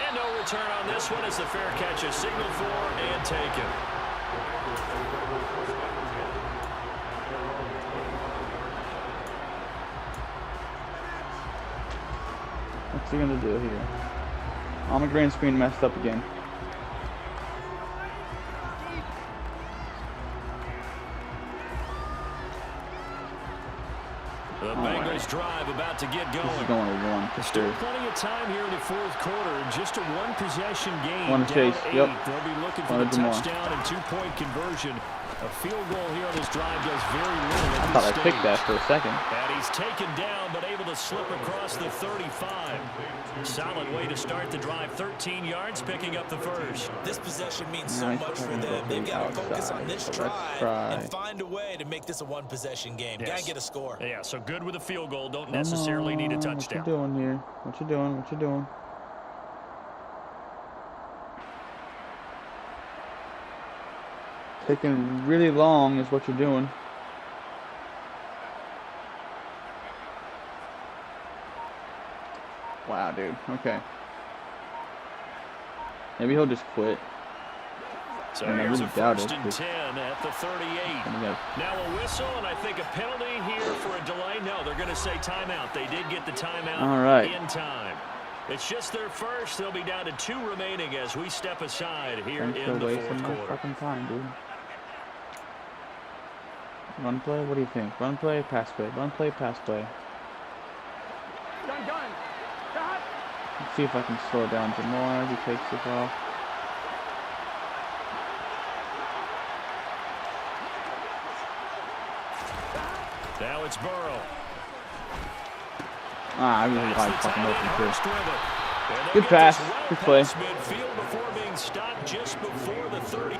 And no return on this one as the fair catch is signaled for and taken. What's he gonna do here? Oh, my green screen messed up again. The Bengals drive about to get going. This is going to 1 for Still sure. plenty of time here in the fourth quarter. Just a one-possession game. One to down chase, 8. yep. They'll be looking for Wanna the do more. touchdown and 2-point conversion. A field goal here on this drive does very little at I this thought I stage. picked that for a second. And he's taken down, but able to slip across the 35. Solid way to start the drive. 13 yards, picking up the first. This possession means so Nice much for play them. They've got to focus on outside, this so let's drive try. and find a way to make this a one-possession game. Got to get a score. Yeah, so good with a field goal. Don't Come necessarily need a on, touchdown. What you doing here? What you doing? What you doing? Taking really long is what you're doing. Wow, dude. Okay. Maybe he'll just quit. So I here's really a doubt first it, and but- 10 at the 38. Now a whistle, and I think a penalty here for a delay. No, they're going to say timeout. They did get the timeout All right. in time. It's just their first. They'll be down to 2 remaining as we step aside here Thanks in for the wasting fourth my quarter. fucking time, dude. Run play? What do you think? Run play, pass play. Run play, pass play. Done. Cut. Let's see if I can slow down Jamar as he takes this off. Now it's Burrow. Ah, I really That's like the fucking tight open end, too. Hurst with it. And they'll Good get pass. this well Good play. past midfield before being stopped just before the 30.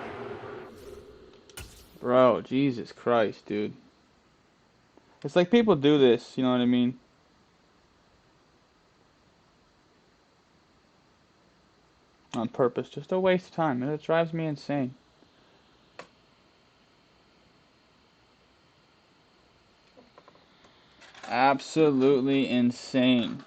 Bro, Jesus Christ, dude. It's like people do this, you know what I mean? On purpose, just a waste of time. It drives me insane. Absolutely insane.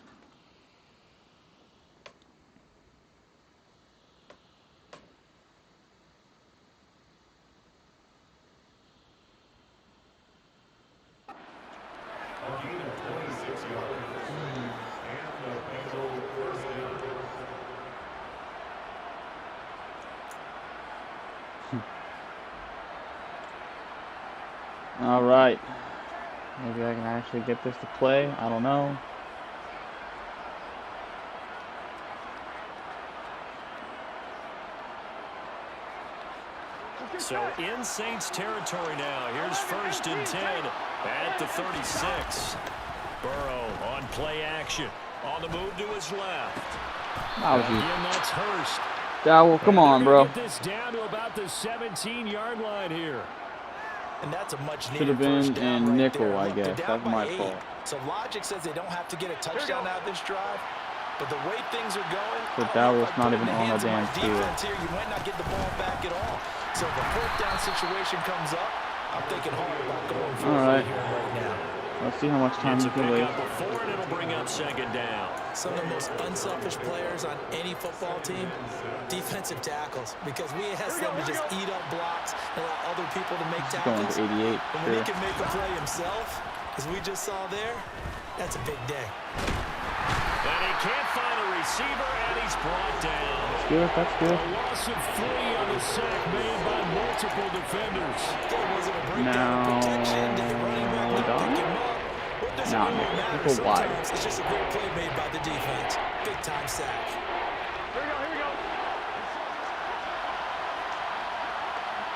A gain of 26 yards. And the Bengal first down. All right. Maybe I can actually get this to play. I don't know. So in Saints territory now. Here's first and 10 at the 36. Burrow on play action. On the move to his left. Lousy. Again, that's Hurst. Dowell, come on, bro. Get this down to about the 17-yard line here. And that's a much Should have needed been first down in right nickel, there. I Look, they're guess. down That's by my 8. fault. So logic says they don't have to get a touchdown out of this drive. But the way things are going, But I don't know Dowell's if I not put it even in the on the hands of my damn field. defense here, you might not get the ball back at all. So if a fourth down situation comes up, I'm thinking hard about going for All it right. here right now. Let's see how much time It's you a can pick wait. up before, and it'll bring up second down. Some of the most unselfish players on any football team, defensive tackles, because we ask them to just eat up blocks and allow other people to make Going tackles. to 88. And when he Sure. can make a play himself, as we just saw there, that's a big day. And he can't find a receiver, and he's brought down. That's good. That's good. A loss of 3 on the sack made by multiple defenders. Was it a breakdown of protection? Did the running back not pick him up? What does it Nah, really matter people wide. sometimes? It's just a great play made by the defense. Big time sack. Here we go.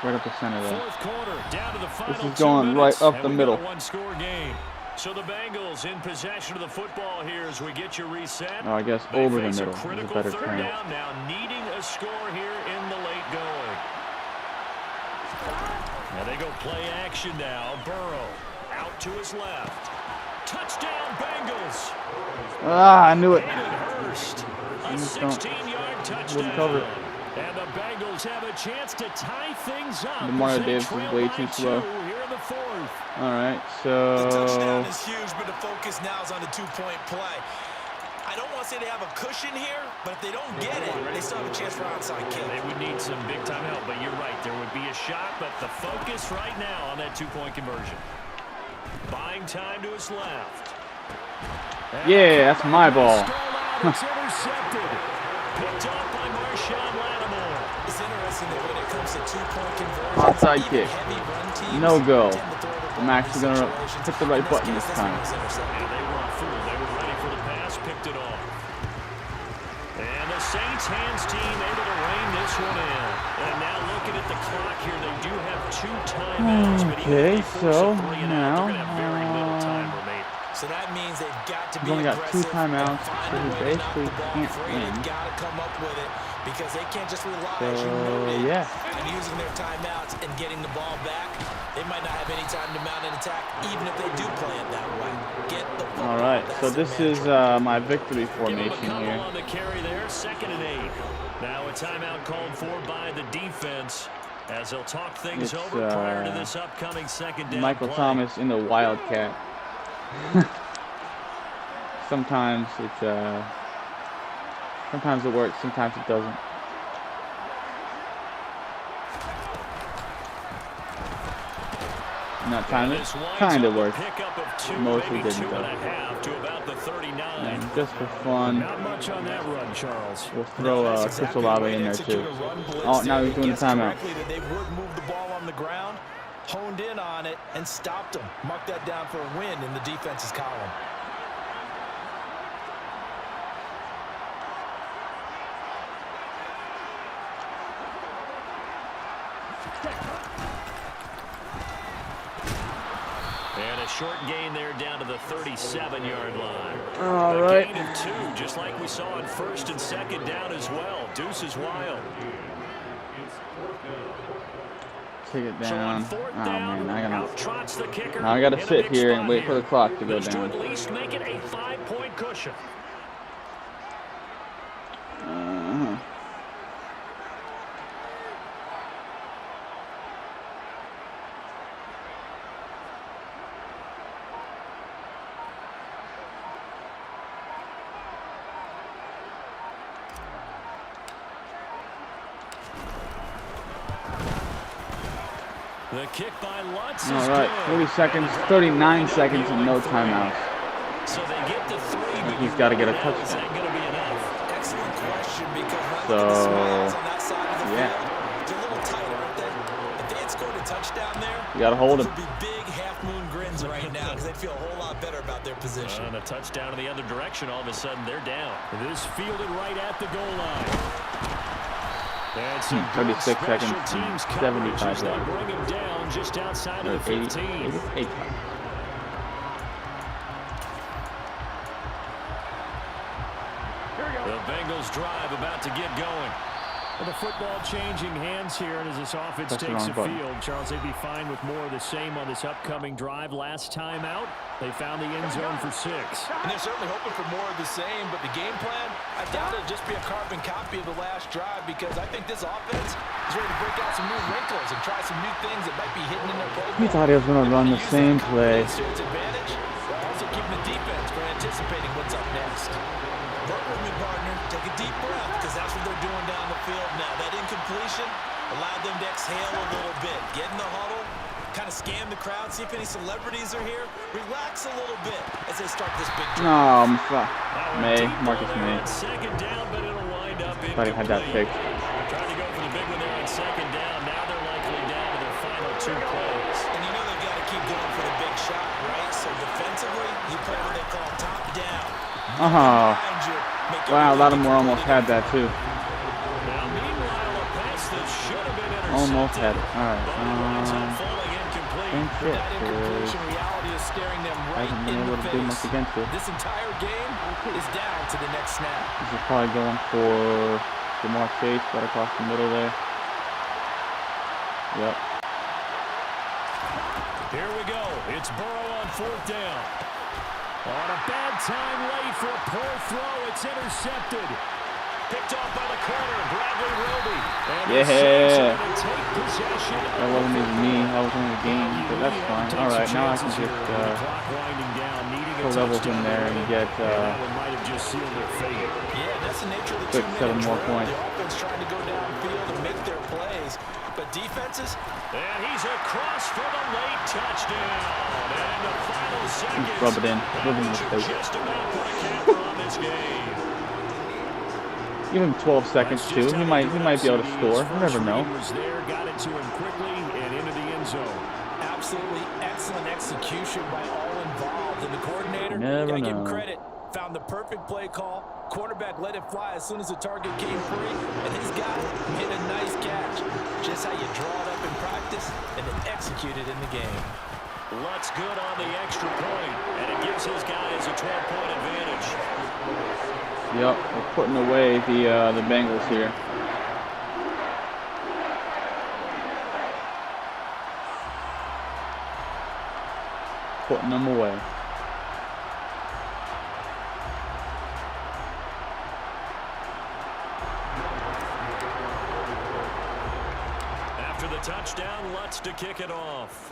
Right up the center there. Fourth quarter, down to the final This is 2 going minutes, right up and the we middle. got a one-score game. So the Bengals in possession of the football here as we get you reset. Oh, I guess They over the face middle a is a critical better third term. down now, needing a score here in the late going. Now they go play action now. Burrow out to his left. Touchdown Bengals. Ah, I knew it. Hayden Hurst, a just don't- 16-yard wouldn't cover touchdown. And the Bengals have a chance to tie things up. Demario as they Davis is trail way by too 2 slow. Here in the fourth. All right, The touchdown so is huge, but the focus now is on the two-point play. I don't want to say they have a cushion here, but if they don't get it, they still have a chance for onside kick. They would need some big-time help, but you're right. There would be a shot, but the focus right now on that two-point conversion. Buying time to his left. And yeah, that's my ball. It's intercepted. Picked up by Marshawn Lattimore. It's interesting that when it comes to two-point conversions, Onside even kick. heavy run teams No go. tend to throw the ball I'm in actually these gonna situations. hit the right In button case, this one time. was intercepted. And they weren't fooled. They were ready for the pass, picked it off. And the Saints hands team able to rein this one in. And now looking at the clock here, they do have 2 timeouts. But even Okay, if they force so a 3 and out, now, they're going to have very little time remaining. So that means they've got to be He's only got 2 aggressive timeouts, and find so a he way to knock basically the ball can't free. win. They've got to come up with it because they can't just rely, So, as you noted, yeah. on using their timeouts and getting the ball back. They might not have any time to mount an attack, even if they do play it that way. Get the ball. All right, That's so their this is mantra. my victory Give him a formation couple here. on the carry there, 2nd and 8. Now a timeout called for by the defense. As they'll talk things over prior to this upcoming second down Michael play. Thomas in the Wildcat. Sometimes it's sometimes it works, sometimes it doesn't. And that time it kind of worked. Mostly didn't though. And just for fun, Not much on that run, Charles. we'll throw Crystal Lava in there too. Oh, now he's doing the timeout. They would move the ball on the ground, honed in on it, and stopped them. Mark that down for a win in the defense's column. And a short gain there down to the 37-yard line. All right. A gain of 2, just like we saw on first and second down as well. Deuce is wild. Take it So on down. fourth Oh down, man, out trots the kicker. now I gotta in a sit big here spot and wait for the clock to go Looks to down. at least make it a 5-point cushion. The kick by Lutz is All right, good. 40 seconds, 39 seconds, and no timeouts. So they get to 3, but He's got to get a is touchdown. that going to be enough? Excellent question, because So, on that side of the yeah. field, they're a little tight, aren't they? If they had scored a touchdown there, You got to hold those him. would be big half-moon grins right now because they'd feel a whole lot better about their position. And a touchdown in the other direction, all of a sudden they're down. This fielded right at the goal line. And some 36 good seconds, special teams 75 coverage as they yards. bring him down just outside of the 15. 88. The Bengals drive about to get going. Well, the football changing hands here, and as this offense Press the takes wrong the button. field, Charles, they'd be fine with more of the same on this upcoming drive. Last time out, they found the end zone for 6. And they're certainly hoping for more of the same, but the game plan, I doubt it'll just be a carbon copy of the last drive, because I think this offense is ready to break out some new wrinkles and try some new things that might be hidden in their playbook. He thought he was going to run the same play. To its advantage, while also keeping the defense from anticipating what's up next. Work with me, partner. Take a deep breath, because that's what they're doing down the field now. That incompletion allowed them to exhale a little bit. Get in the huddle, kind of scan the crowd, see if any celebrities are here. Relax a little bit as they start this big drive. Marcus May. Second down, but it'll wind up Thought he had that fixed. Trying to go for the big one there on second down. Now they're likely down to their final 2 plays. And you know they've got to keep going for the big shot, right? So defensively, you play what they call top down. Oh, wow, Lattimore almost had that too. Now, meanwhile, a pass that should have been intercepted. Almost had it. All right. But it winds up falling incomplete. Same shit. That incompletion reality is staring them right Hasn't been in able the to do much face. against it. This entire game is down to the next snap. This is probably going for Jamar Chase right across the middle there. Yep. Here we go. It's Burrow on 4th down. On a bad time late for a poor throw. It's intercepted. Picked off by the corner, Bradley Roby. And the Saints are gonna take possession of That wasn't even me. That was only the game, but that's fine. All right, now I can just put levels in there and get Yeah, that's the nature of the quick 7 more drill. points. The offense trying to go downfield and make their plays, but defenses, And he's across for the late touchdown. And the final seconds. Rub it in. Rub it in his face. Just about put a camper on this game. Give him 12 seconds too. He might be able to score. You never know. Was there, got it to him quickly and into the end zone. absolutely excellent execution by all involved. And the coordinator, Never gotta give him know. credit, found the perfect play call. Quarterback let it fly as soon as the target came free, and his guy made a nice catch. Just how you draw it up in practice and then execute it in the game. Lutz good on the extra point, and it gives his guys a 12-point advantage. Yep, we're putting away the Bengals here. Putting them away. After the down Lutz to kick it off.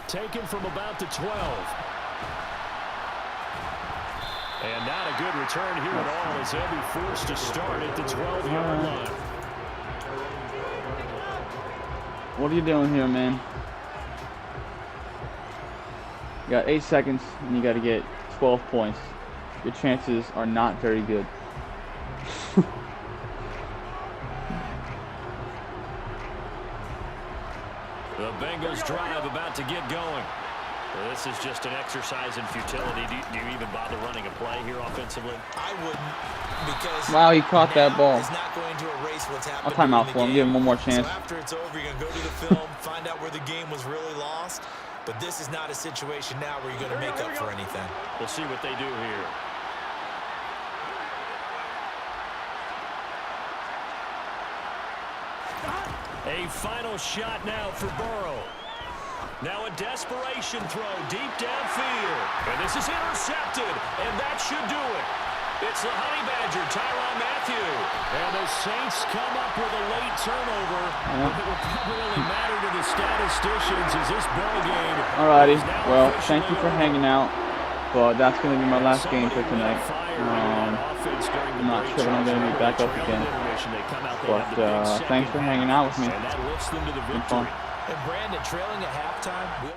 Taken from about the 12. And not a good return here at all as they'll be forced to start at the 12-yard line. What are you doing here, man? You got 8 seconds, and you got to get 12 points. Your chances are not very good. The Bengals drive about to get going. Well, this is just an exercise in futility. Do you even bother running a play here offensively? I wouldn't, because wow, he caught that ball. is not going to erase what's happened. I'll time out for him. Give him one more chance. So after it's over, you're going to go to the film, find out where the game was really lost. But this is not a situation now where you're going to make up for anything. We'll see what they do here. A final shot now for Burrow. Now a desperation throw deep downfield. And this is intercepted, and that should do it. It's the Honey Badger, Tyrann Mathieu. And the Saints come up with a late turnover. It will probably really matter to the statisticians as this ball game. Alrighty, well, thank you for hanging out. But that's going to be my last game for tonight. I'm not sure when I'm going to be back up again. But thanks for hanging out with me. It's been fun. And Brandon, trailing at halftime.